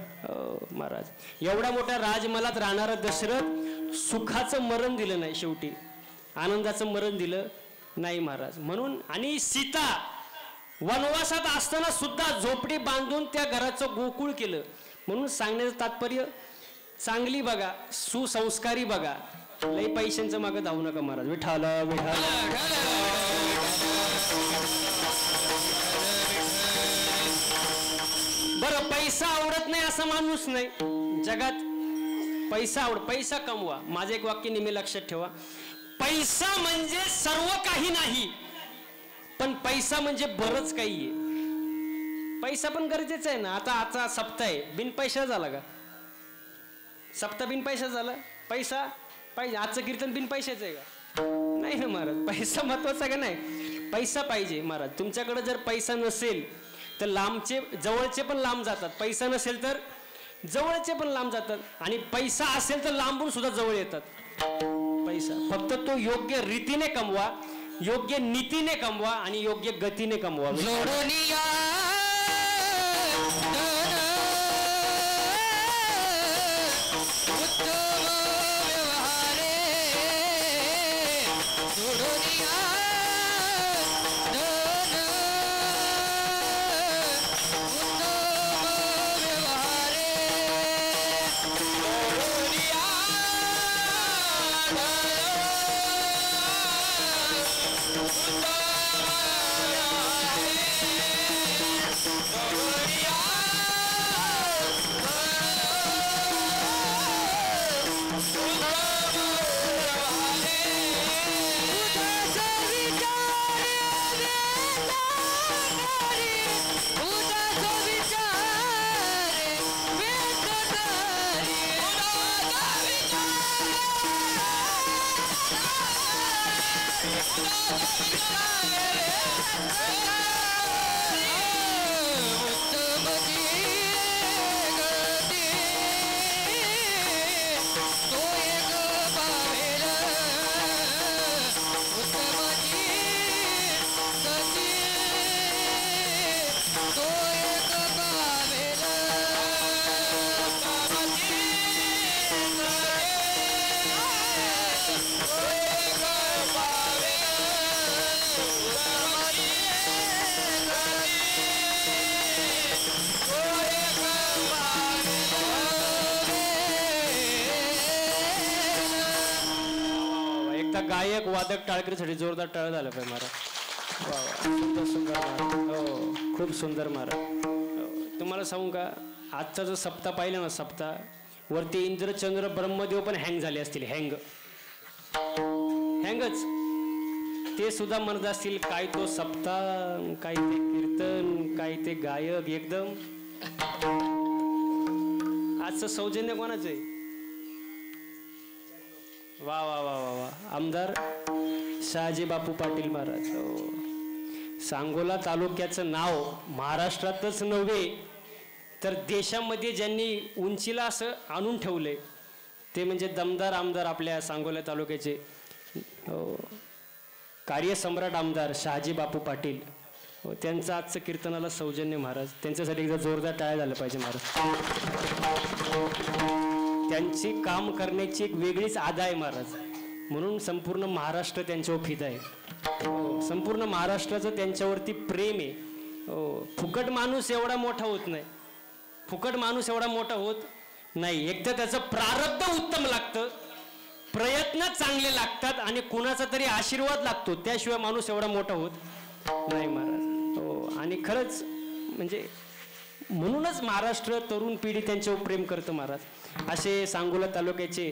महाराज एवढा मोठा राजमहालात राहणारा दशरथ सुखाचं मरण दिलं नाही, शेवटी आनंदाचं मरण दिलं नाही महाराज. म्हणून आणि सीता वनवासात असताना सुद्धा झोपडी बांधून त्या घराचं गोकुळ केलं. म्हणून सांगण्याचं तात्पर्य चांगली बघा, सुसंस्कारी बघा, लई पैशांचं मागं धावू नका महाराज. विठाला विठाला. बरं, पैसा आवडत नाही असं माणूस नाही जगात. पैसा कमवा. माझं एक वाक्य नेहमी लक्षात ठेवा, पैसा म्हणजे सर्व काही नाही, पण पैसा म्हणजे बरंच काही आहे. पैसा पण गरजेचा आहे ना. आता सप्ताह आहे, बिन पैसा झाला का? सप्ताह बिन पैसा झाला? पैसा पाहिजे. आजचं कीर्तन बिन पैशाचं आहे का? नाही ना महाराज. पैसा महत्वाचा का नाही? पैसा पाहिजे महाराज. तुमच्याकडे जर पैसा नसेल तर लांबचे जवळचे पण लांब जातात, पैसा नसेल तर जवळचे पण लांब जातात, आणि पैसा असेल तर लांबून सुद्धा जवळ येतात. पैसा फक्त तो योग्य रीतीने कमवा, योग्य नीतीने कमवा आणि योग्य गतीने कमवा. गायक वादक टाळकरीसाठी जोरदार टाळ झाला पाहिजे महाराज. वा वा, सुंदर सुंदर महाराज. हो, खूप सुंदर महाराज. तुम्हाला सांगू का, आजचा जो सप्ताह पाहिला ना, सप्ताह वरती इंद्रचंद्र ब्रह्मदेव पण हँग झाले असतील. हँगच ते सुद्धा म्हणत असतील, काय तो सप्ताह, काय ते कीर्तन, काय ते गायक. एकदम आजचं सौजन्य कोणाचं आहे? वा वा वा वा वा, आमदार शहाजी बापू पाटील महाराज. सांगोला तालुक्याचं नाव महाराष्ट्रातच नव्हे तर देशामध्ये ज्यांनी उंचीला असं आणून ठेवले ते म्हणजे दमदार आमदार आपल्या सांगोला तालुक्याचे कार्यसम्राट आमदार शहाजी बापू पाटील. त्यांचं आजचं कीर्तनाला सौजन्य महाराज. त्यांच्यासाठी एकदा जोरदार टाळ्या झालं पाहिजे महाराज. त्यांची काम करण्याची एक वेगळीच आदा आहे महाराज. म्हणून संपूर्ण महाराष्ट्र त्यांच्यावर फिदा आहे. संपूर्ण महाराष्ट्राचं त्यांच्यावरती प्रेम आहे. फुकट माणूस एवढा मोठा होत नाही. फुकट माणूस एवढा मोठा होत नाही. एकदा त्याचं प्रारब्ध उत्तम लागतं, प्रयत्न चांगले लागतात आणि कुणाचा तरी आशीर्वाद लागतो, त्याशिवाय माणूस एवढा मोठा होत नाही महाराज. हो, आणि खरंच म्हणजे म्हणूनच महाराष्ट्र तरुण पिढी त्यांच्यावर प्रेम करतं महाराज. असे सांगोला तालुक्याचे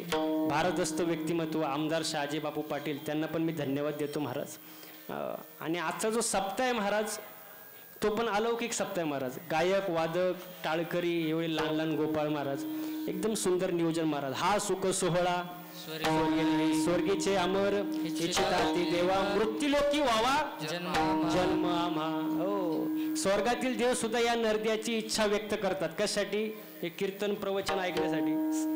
भारदस्त व्यक्तिमत्व आमदार शहाजी बापू पाटील, त्यांना पण मी धन्यवाद देतो महाराज. आणि आजचा जो सप्ताह आहे महाराज, तो पण अलौकिक सप्ताह आहे महाराज. गायक वादक टाळकरी एवढे लहान लहान गोपाळ महाराज, एकदम सुंदर नियोजन महाराज. हा सुख सोहळा स्वर्गीचे अमर इच्छिताती देवा, मृत्यूलोकी व्हावा जन्म आम्हा. हो, स्वर्गातील देव सुद्धा या नरद्याची इच्छा व्यक्त करतात. कशासाठी? हे कीर्तन प्रवचन ऐकण्यासाठी,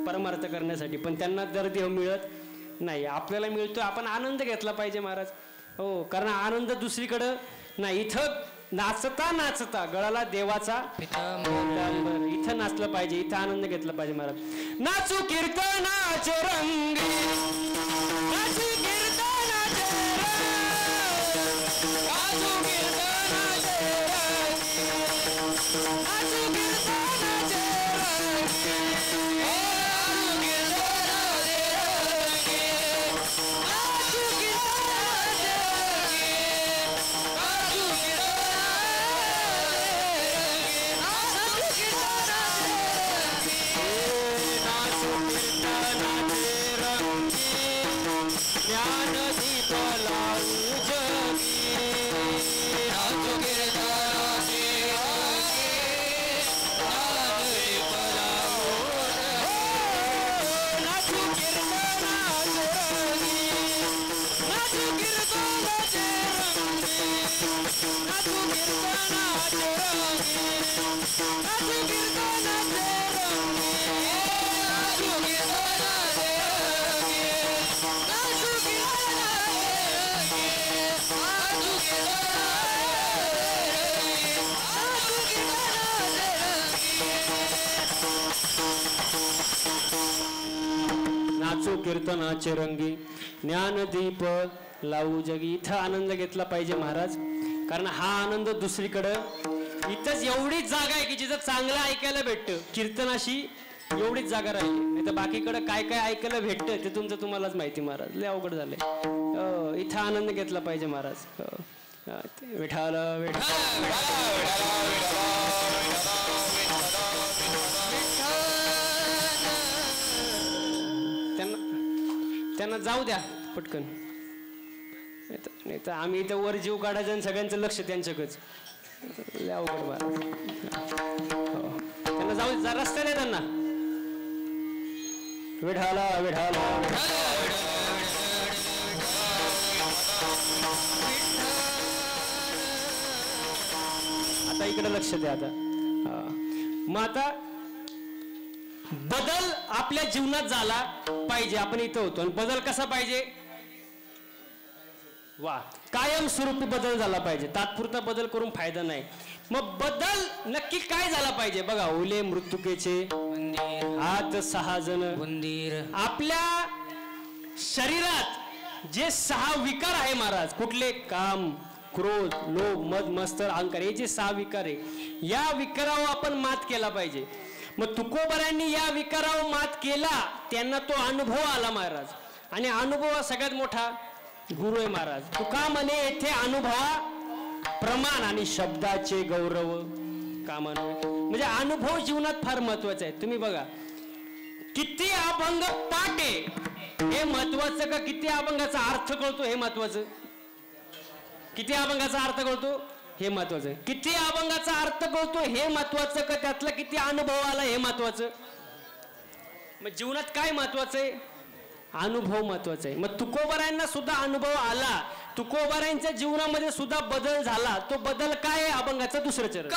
परमार्थ करण्यासाठी. पण त्यांना दर देव मिळत नाही, आपल्याला मिळतो. आपण आनंद घेतला पाहिजे महाराज. हो, कारण आनंद दुसरीकडं नाही. इथं नाचता नाचता गळाला देवाचा पितांबर. इथं नाचलं पाहिजे, इथं आनंद घेतला पाहिजे महाराज. नाचू कीर्तनाचे रंगी, नाचू कीर्तनाचे रंगी, नाचू कीर्तनाचे रंगी, नाचू कीर्तनाचे नाचू कीर्तनाचे रंगी, ज्ञानदीप लावू जगी. इथं आनंद घेतला पाहिजे महाराज, कारण हा आनंद दुसरीकडं इथंच एवढीच जागा आहे की जिथं चांगलं ऐकायला भेटतं. कीर्तनाशी एवढीच जागा राहिली, नाही तर बाकीकडं काय काय ऐकायला भेटतं ते तुमचं तुम्हालाच माहिती महाराज. लय अवघड झालंय. इथं आनंद घेतला पाहिजे महाराज. विठाल विठाल. त्यांना जाऊ द्या पटकन, नाही तर आम्ही इथं वर जीव काढायचं आणि सगळ्यांचं लक्ष त्यांच्याकडेच. लय अवघड महाराज. त्यांना जाऊ द्या, रस्ता द्या त्यांना. विठाला विठाला. आता इकडे लक्ष द्या. आता मग आता बदल आपल्या जीवनात झाला पाहिजे. आपण इथं होतो आणि बदल कसा पाहिजे? वा, कायमस्वरूपी बदल झाला पाहिजे. तात्पुरता बदल करून फायदा नाही. मग बदल नक्की काय झाला पाहिजे? बघा, ओले मृत्युकेचे हात 6 जण मंदिर. आपल्या शरीरात जे 6 विकार आहे महाराज, कुठले? काम, क्रोध, लोभ, मद, मत्सर, अहंकार, हे जे 6 विकार आहे, या विकारावर आपण मात केला पाहिजे. मग तुकोबरायांनी या विकारावर मात केला, त्यांना तो अनुभव आला महाराज. आणि अनुभव हा सगळ्यात मोठा गुरु आहे महाराज. तुका म्हणे येथे अनुभवा प्रमाण आणि शब्दाचे गौरव कामानो. म्हणजे अनुभव जीवनात फार महत्वाचा आहे. तुम्ही बघा, किती अभंग पाठ आहे हे महत्वाचं का किती अभंगाचा अर्थ कळतो हे महत्वाचं? किती अभंगाचा अर्थ कळतो हे महत्वाचं. किती अभंगाचा अर्थ कळतो हे महत्वाचं का त्यातला किती अनुभव आला हे महत्वाचं? मग जीवनात काय महत्वाचं आहे? अनुभव महत्वाचा आहे. मग तुकोबारायांना सुद्धा अनुभव आला, तुकोबारायांच्या जीवनामध्ये सुद्धा बदल झाला. तो बदल काय आहे? अभंगाचं दुसरं चरण.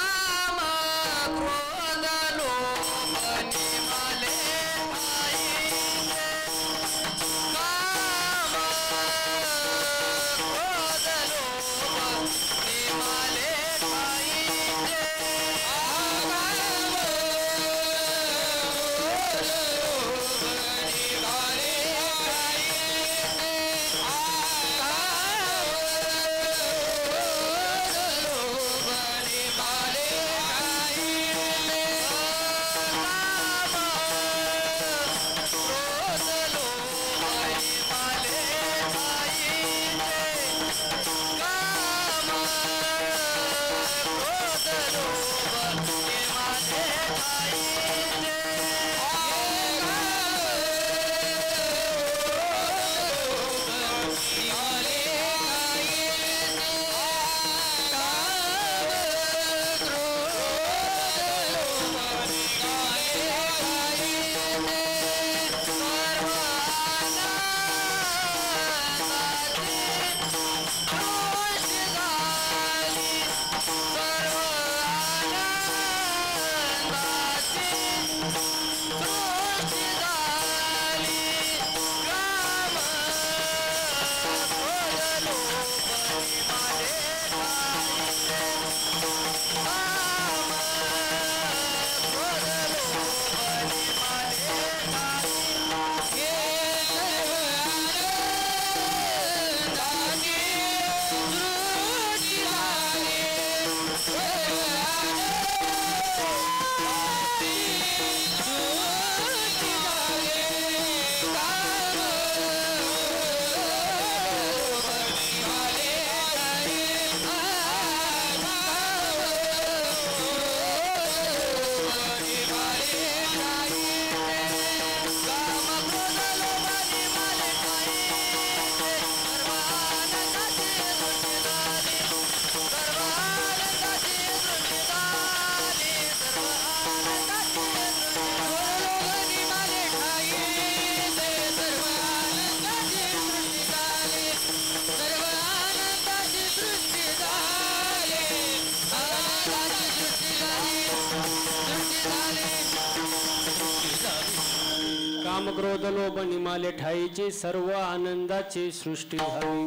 क्रोध लोभ निमाले ठाईची सर्व आनंदाची सृष्टी झाली.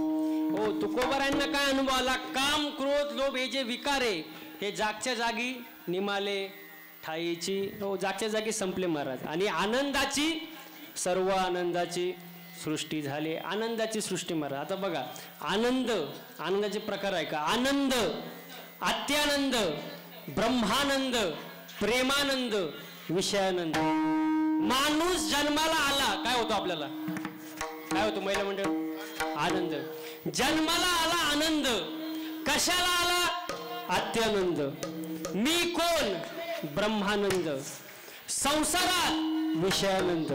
हो तुकोबारांना काय अनुभव आला? काम क्रोध लोभ हे जे विकार आहे हे जागच्या जागी निमाले ठाईची. हो जागच्या जागी संपले महाराज. आणि आनंदाची सर्व आनंदाची सृष्टी झाली. आनंदाची सृष्टी महाराज. आता बघा आनंदाचे प्रकार आहे का? आनंद, अत्यानंद, ब्रह्मानंद, प्रेमानंद, विषयानंद. माणूस जन्माला आला काय होतो? आपल्याला काय होतो महिला मंडळ? आनंद. जन्माला आला आनंद. कशाला आला? अत्यानंद. मी कोण? ब्रह्मानंद. संसारात विषयानंद,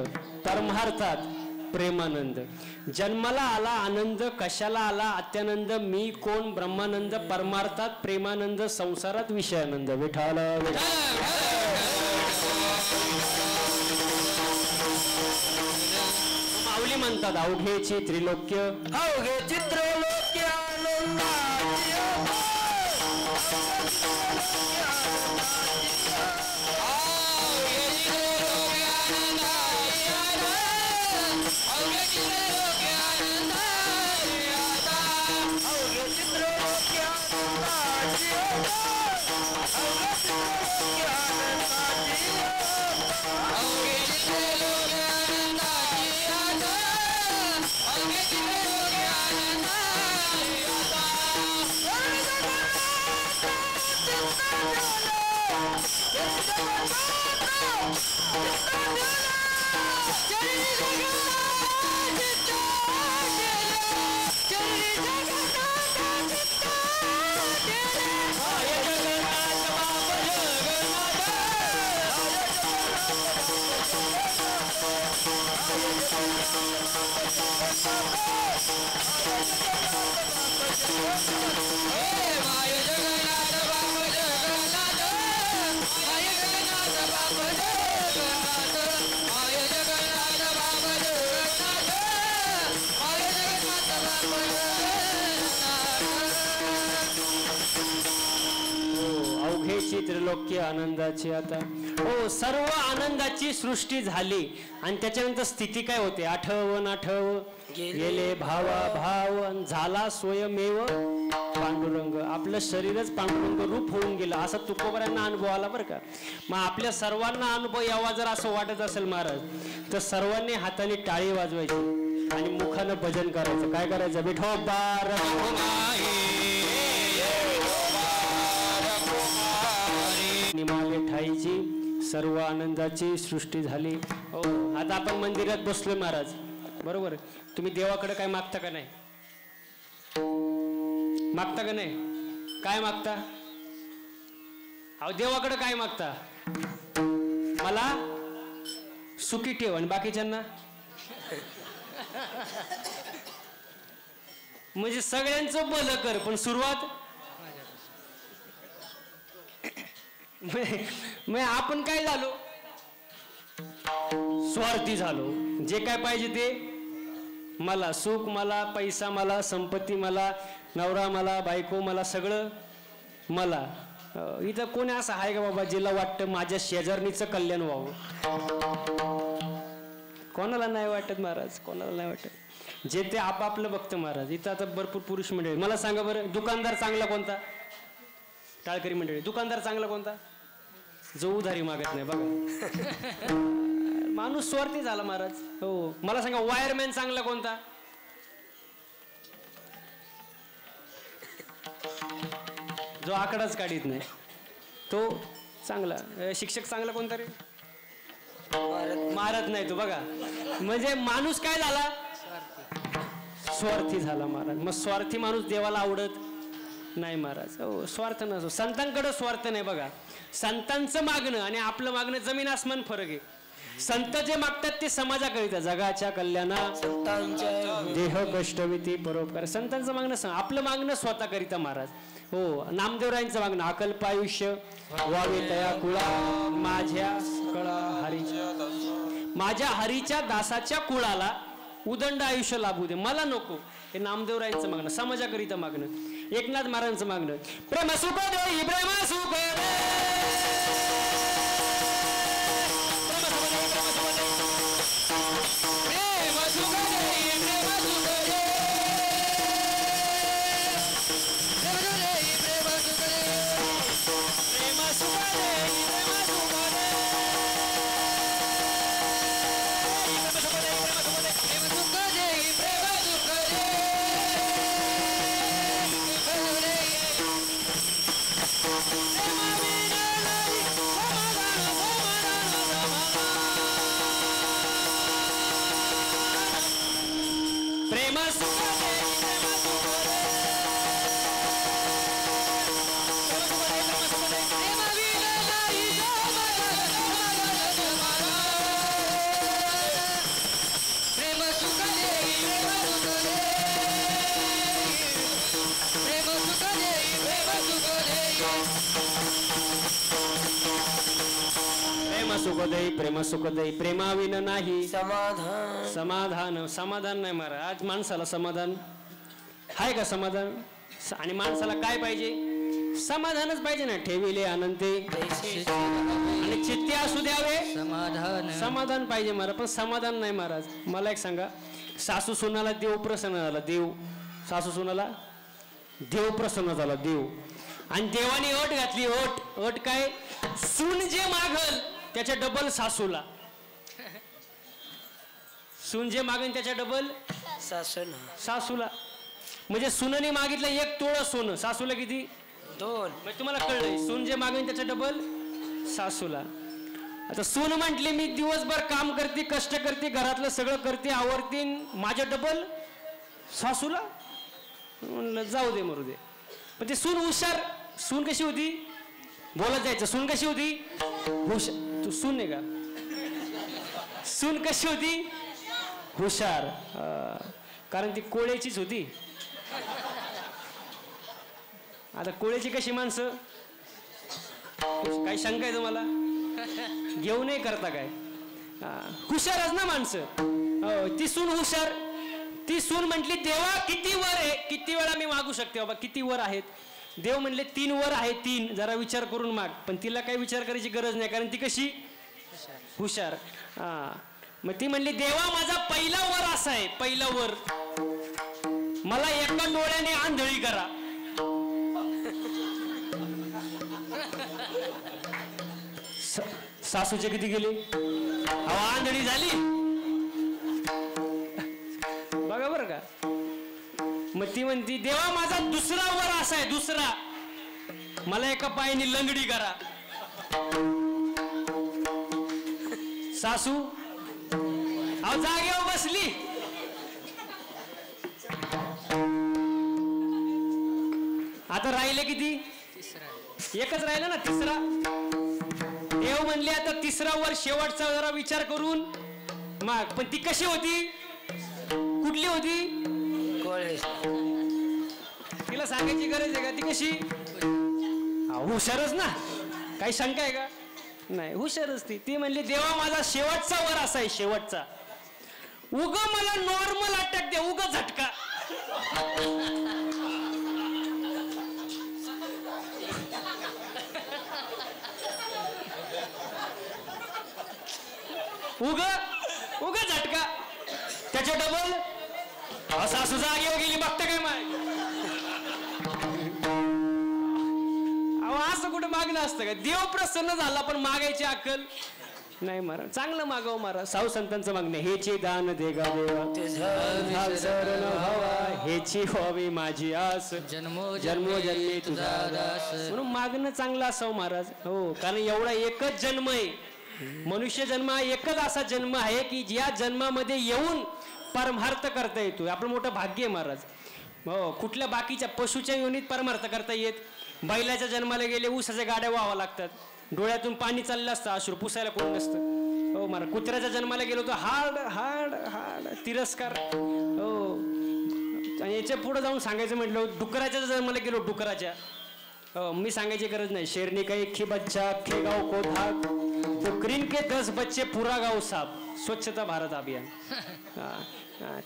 परमार्थात प्रेमानंद. जन्माला आला आनंद. कशाला आला? अत्यानंद. मी कोण? ब्रह्मानंद. परमार्थात प्रेमानंद. संसारात विषयानंद. विठाल माऊली म्हणतात अवघेची त्रिलोक्य, अवघेची त्रिलोक्य त्रिलोक्य आनंदाची. आता हो सर्व आनंदाची सृष्टी झाली. आणि त्याच्यानंतर स्थिती काय होते? आठवण गेले भावा भाव झाला स्वयमेव पांडुरंग. आपलं शरीरच पांडुरंग रूप होऊन गेलं असा तुकोबारांना अनुभव आला बरं का. मग आपल्या सर्वांना अनुभव यावा जर असं वाटत असेल महाराज तर सर्वांनी हाताने टाळी वाजवायची आणि मुखानं भजन करायचं. काय करायचं? विठोबार निमाले ठाईची सर्व आनंदाची सृष्टी झाली. हो आता आपण मंदिरात बसलोय महाराज बरोबर. तुम्ही देवाकडे काय मागता का नाही? मागता का नाही? काय मागता? अहो देवाकडे काय मागता? मला सुखी ठेव आणि बाकीच्यांना म्हणजे सगळ्यांचं भलं कर पण सुरुवात मग आपण काय झालो? स्वार्थी झालो. जे काय पाहिजे ते मला, सुख मला, पैसा मला, संपत्ती मला, नवरा मला, बायको मला, सगळं मला. इथं कोणी असं आहे का बाबा जिला वाटतं माझ्या शेजारणीचं कल्याण व्हावं? कोणाला नाही वाटत महाराज, कोणाला नाही वाटत. जे ते आपापलं बघतं महाराज. इथं आता भरपूर पुरुष मंडळी. मला सांगा बरं दुकानदार चांगला कोणता? टाळकरी मंडळी. दुकानदार चांगला कोणता? जो उधारी मागत नाही बघा. माणूस स्वार्थी झाला महाराज. हो मला सांगा वायरमॅन चांगला कोणता? जो आकडाच काढीत नाही तो चांगला. शिक्षक चांगला कोणता रे? मारत नाही तो बघा. म्हणजे माणूस काय झाला? स्वार्थी झाला महाराज. मग स्वार्थी माणूस देवाला आवडत नाही महाराज. हो स्वार्थ नसो. संतांकडे स्वार्थ नाही बघा. संतांचं मागणं आणि आपलं मागणं जमीन आसमान फरक आहे. संत जे मागतात ते समाजाकरिता जगाच्या कल्याणा देह कष्टविती परोपकार. संतांचं मागणं आपलं मागणं स्वतःकरिता महाराज. हो नामदेवरायांचं मागणं अकल्प आयुष्य व्हावे तया कुळा माझ्या कळा हरीच्या, माझ्या हरीच्या दासाच्या कुळाला उदंड आयुष्य लाभू दे मला नको. हे नामदेवरायांचं मागणं समाजाकरिता मागणं. एकनाथ महाराजांचं मागणं प्रेम सुख देई प्रेम सुख दे. सुख दे प्रेम सुख दे प्रेमाविन नाही समाधान. समाधान. समाधान नाही महाराज. आज माणसाला समाधान आहे का? समाधान. आणि माणसाला काय पाहिजे? समाधानच पाहिजे ना. ठेविले आनंदे आणि चित्ते असू द्यावे समाधान. समाधान पाहिजे महाराज. पण समाधान नाही महाराज. मला एक सांगा, सासू सुनाला देव प्रसन्न झाला. देव सासू सुनाला देव प्रसन्न झाला. देव. आणि देवाने अट घातली. अट काय? सून जे मागल त्याच्या डबल सासूला. सून जे मागेल त्याच्या डबल सासूला. म्हणजे सुनने मागितलं 1 तोळं सोनं, सासूला किती? 2. म्हणजे तुम्हाला कळलंय. सून जे मागेल त्याच्या डबल सासूला. आता सून म्हटली मी दिवसभर काम करते, कष्ट करते, घरातलं सगळं करते, आवरते, माझ्या डबल सासूला. म्हणलं जाऊ दे मरू दे. पण ते सून हुशार. सून कशी होती? बोलत जायचं. सून कशी होती? हुशार. तू सून आहे का? सून कशी होती? हुशार. कारण ती कोळ्याचीच होती. आता कोळ्याची कशी माणसं? काही शंका आहे तुम्हाला? घेऊ नाही करता काय? हुशारच ना माणसं. ती सून हुशार. ती सून म्हटली देवा किती वर आहे? किती वेळा मी मागू शकते बाबा? किती वर आहेत? देव म्हणले 3 वर आहे. 3 जरा विचार करून माग. पण तिला काही विचार करायची गरज नाही, कारण ती कशी? हुशार. मग ती म्हणली देवा माझा पहिला वर असा आहे, पहिला वर मला एका डोळ्याने आंधळी करा. सासूचे किती गेले? आंधळी झाली बघा बरं का. मग ती म्हणती देवा माझा दुसरा वर असा आहे, दुसरा मला एका पायाने लंगडी करा. सासू जागेवर बसली. आता राहिले किती? एकच राहिलं ना, तिसरा. देव म्हणले आता तिसरा वर शेवटचा जरा विचार करून माग. पण ती कशी होती? कुठली होती? तिला सांगायची गरज आहे का? ती कशी? हुशारच ना. काही शंका आहे का? नाही, हुशारच ती. ती म्हणली देवा माझा शेवटचा वर असा आहे, शेवटचा. उग मला नॉर्मल अटॅक दे, उग झटका. उग झटका. त्याच्या डबल सासू जागेवर गेली. बघते काय माय? असं कुठं मागणं असतं का? देव प्रसन्न झाला पण मागायची अक्कल नाही महाराज. चांगलं मागावं महाराज. साऊ संतांचं मागणं हेचे दान दे गा देवा, हेची व्हावी माझी आस, जन्मोजन्मी तुझा दास. म्हणून मागणं चांगलं असावं महाराज. हो, कारण एवढा एकच जन्म आहे. मनुष्य जन्म हा एकच असा जन्म आहे की ज्या जन्मामध्ये येऊन परमार्थ करता येतो. आपलं मोठं भाग्य आहे महाराज. हो, कुठल्या बाकीच्या पशुच्या योनीत परमार्थ करता येत. बैलाच्या जन्माला गेले ऊसाच्या गाड्या व्हाव्या लागतात. डोळ्यातून पाणी चाललं असतं, अश्रू पुसायला कोण नसतं. हो महाराज. कुत्र्याच्या जन्माला गेलो तर हाड हाड हाड तिरस्कार. हो, आणि याच्या पुढे जाऊन सांगायचं म्हटलं डुकराच्या जन्माला गेलो, डुकराच्या. हो, मी सांगायची गरज नाही. शेरनी का एक ही बच्चा खे गाव को धाक, डुकरीन के 10 बच्चे पुरा गाव साफ. स्वच्छता भारत अभियान.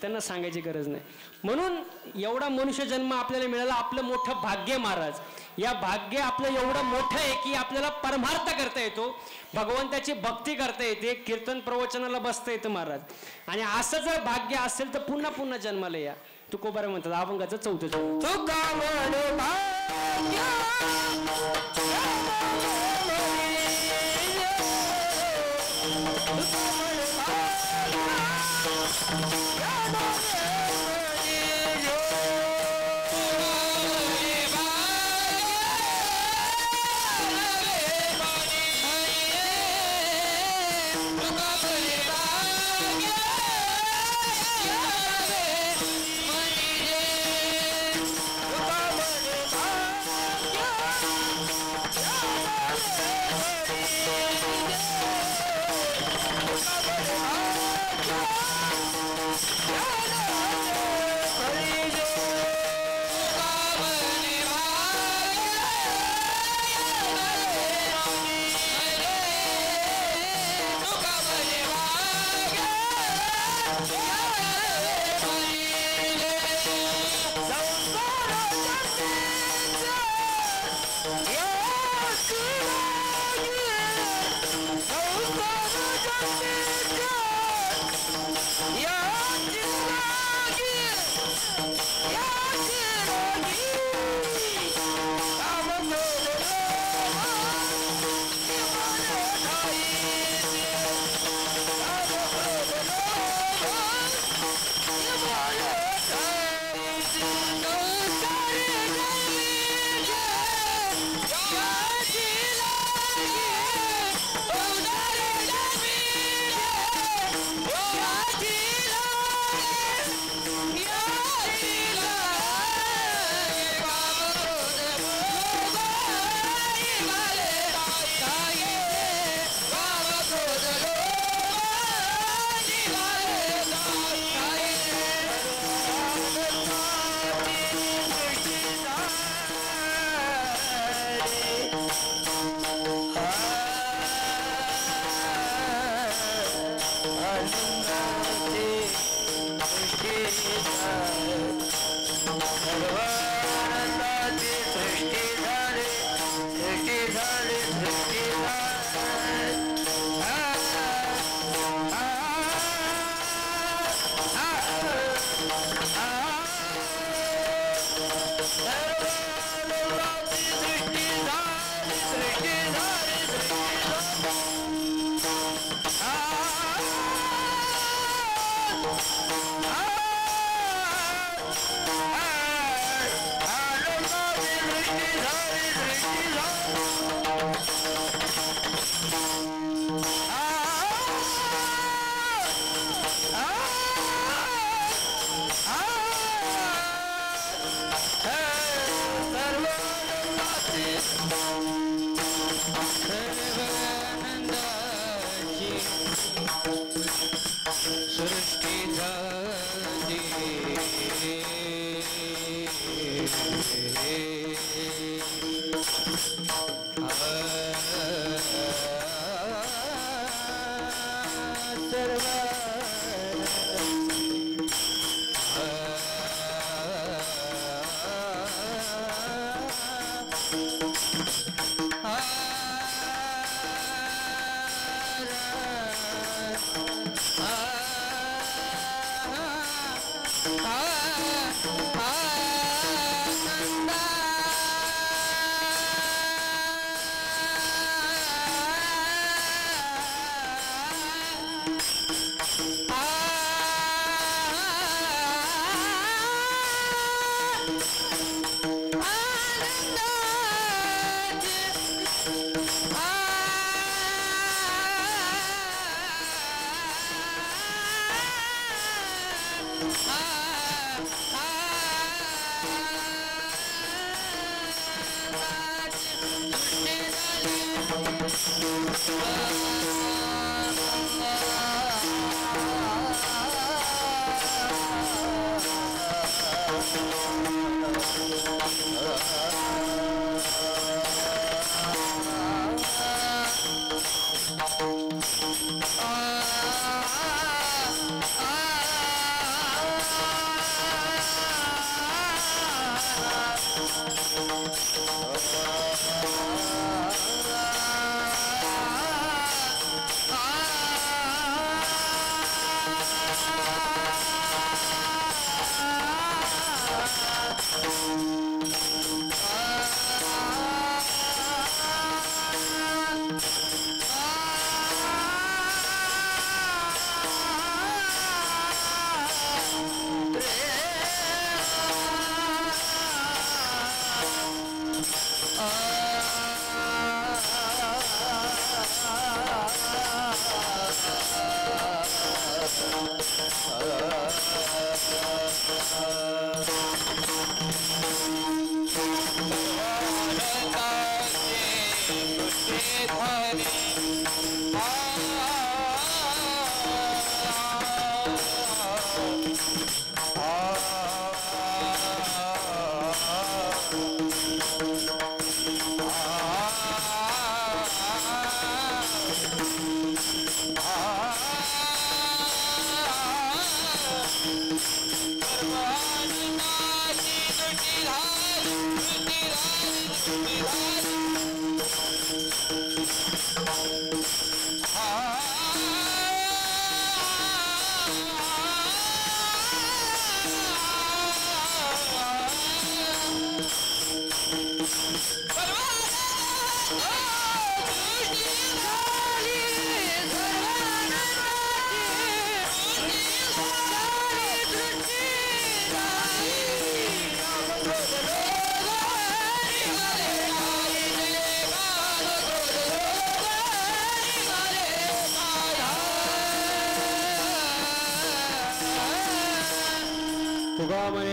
त्यांना सांगायची गरज नाही. म्हणून एवढा मनुष्य जन्म आपल्याला मिळाला, आपलं मोठं भाग्य महाराज. या भाग्य आपलं एवढं मोठं आहे की आपल्याला परमार्थ करता येतो, भगवंताची भक्ती करता येते, कीर्तन प्रवचनाला बसता येतं महाराज. आणि असं जर भाग्य असेल तर पुन्हा पुन्हा जन्माला या. तुकोबारा म्हणतात अभंगाचं 4थं.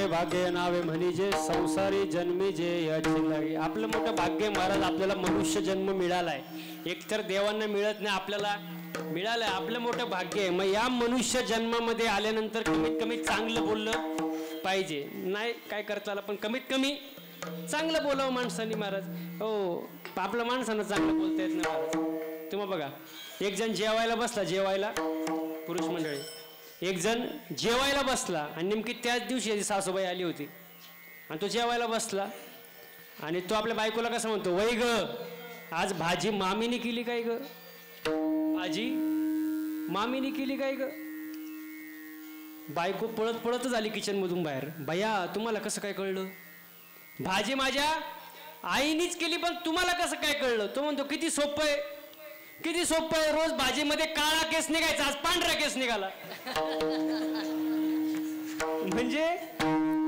भाग्य नावे म्हणजे संसारी जन्मी जे याची लागे. आपलं मोठं भाग्य महाराज, आपल्याला मनुष्य जन्म मिळालाय. एकतर देवांना मिळत नाही, आपल्याला मिळालंय. आपलं मोठं भाग्य आहे. मग या मनुष्य जन्मामध्ये आल्यानंतर कमीत कमी चांगलं बोललं पाहिजे. नाही काय करता आलं पण कमीत कमी चांगलं बोलावं माणसांनी महाराज. हो, आपल्या माणसानं चांगलं बोलता येत नाही महाराज. तुम्ही बघा, एक जण जेवायला बसला, जेवायला पुरुष मंडळी, एक जण जेवायला बसला आणि नेमकी त्याच दिवशी सासूबाई आली होती आणि तो जेवायला बसला आणि तो आपल्या बायकोला कसं म्हणतो, वै ग आज भाजी मामीने केली काय ग, भाजी मामीने केली काय ग. बायको पळत पळतच आली किचन मधून बाहेर, भैया तुम्हाला कसं काय कळलं, भाजी माझ्या आईनीच केली पण तुम्हाला कसं काय कळलं. तो म्हणतो किती सोपं आहे, किती सोपं आहे, रोज भाजीमध्ये काळा केस निघायचा, आज पांढरा केस निघाला. म्हणजे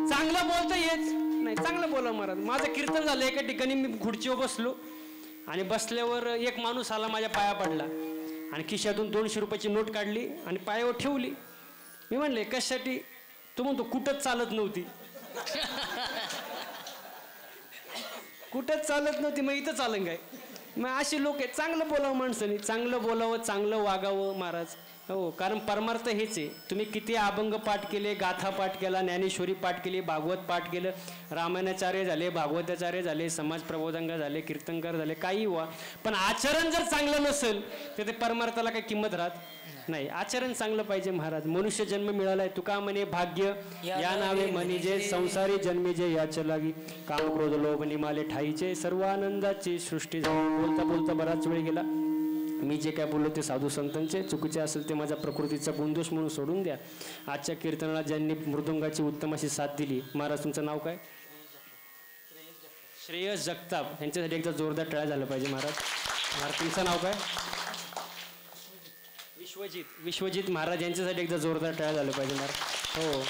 चांगलं बोलता येत नाही, चांगलं बोला महाराज. माझं कीर्तन झालं, एका ठिकाणी मी खुर्चीवर बसलो आणि बसल्यावर एक माणूस आला, माझ्या पाया पडला आणि खिशातून 200 रुपयाची नोट काढली आणि पायावर ठेवली. मी म्हणले कशासाठी. तो म्हणतो कुठंच चालत नव्हती. कुठंच चालत नव्हती, मग इथं चालन काय. मग असे लोक आहेत. चांगलं बोलावं माणसाने, चांगलं बोलावं, चांगलं वागावं महाराज. हो, कारण परमार्थ हेच आहे. तुम्ही किती अभंग पाठ केले, गाथा पाठ केला, ज्ञानेश्वरी पाठ केली, भागवत पाठ केलं, रामायणाचार्य झाले, भागवताचार्य झाले, समाज प्रबोधनकार झाले, कीर्तनकार झाले, काही व्हा, पण आचरण जर चांगलं नसेल तर ते परमार्थाला काही किंमत राहत नाही. आचरण चांगलं पाहिजे महाराज. मनुष्य जन्म मिळालाय, तुका म्हणे भाग्य या नावे म्हणिजे, संसारी जन्मीजे याच्या लागी, काम क्रोध लोभ निमाले ठाईचे, सर्व आनंदाची सृष्टी झाली. बोलता बोलता बराच वेळ गेला. मी जे काय बोललो ते साधू संतांचे चुकीचे असेल ते माझ्या प्रकृतीचा गुणदोष म्हणून सोडून द्या. आजच्या कीर्तनाला ज्यांनी मृदुंगाची उत्तम अशी साथ दिली, महाराज तुमचं नाव काय? श्रेयस जगताप. यांच्यासाठी एकदा जोरदार टाळ्या झालं पाहिजे महाराज. महाराज तुमचं नाव काय? विश्वजित महाराज. यांच्यासाठी एकदा जोरदार टाळ्या झालं पाहिजे महाराज. हो,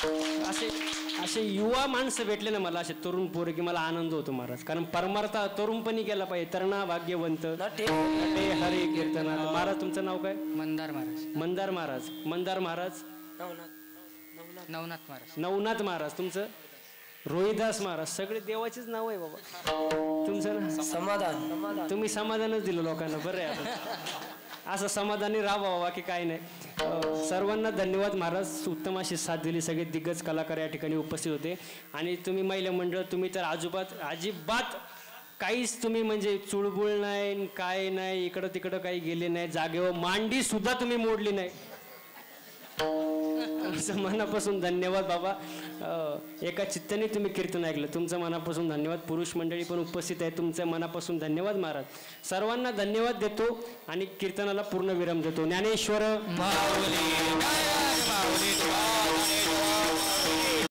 असे युवा माणसं भेटले ना मला, असे तरुण पोरे, की मला आनंद होतो महाराज. कारण परमार्थ तरुणपणी गेला पाहिजे. तरणा भाग्यवंत नटे हरे कीर्तना. महाराज तुमचं नाव काय? मंदार महाराज. मंदार महाराज. मंदार महाराज. नवनाथ महाराज. नवनाथ महाराज. तुमचं? रोहिदास महाराज. सगळे देवाचीच नाव आहे बाबा. तुमचं? समाधान. तुम्ही समाधानच दिलं लोकांना. बरं आहे आता असं समाधानी राहावं, बाकी काही नाही. सर्वांना धन्यवाद महाराज. उत्तम अशी साथ दिली. सगळे दिग्गज कलाकार या ठिकाणी उपस्थित होते. आणि तुम्ही महिला मंडळ, तुम्ही तर अजिबात काहीच तुम्ही म्हणजे चुळबुळ नाही, काय नाही, इकडं तिकडं काही गेले नाही. जागेवर मांडी सुद्धा तुम्ही मोडली नाही. मनापासून धन्यवाद बाबा. एका चित्ताने तुम्ही कीर्तन ऐकलं, तुमचं मनापासून धन्यवाद. पुरुष मंडळी पण उपस्थित आहे, तुमच्या मनापासून धन्यवाद महाराज. सर्वांना धन्यवाद देतो आणि कीर्तनाला पूर्ण विराम देतो. ज्ञानेश्वर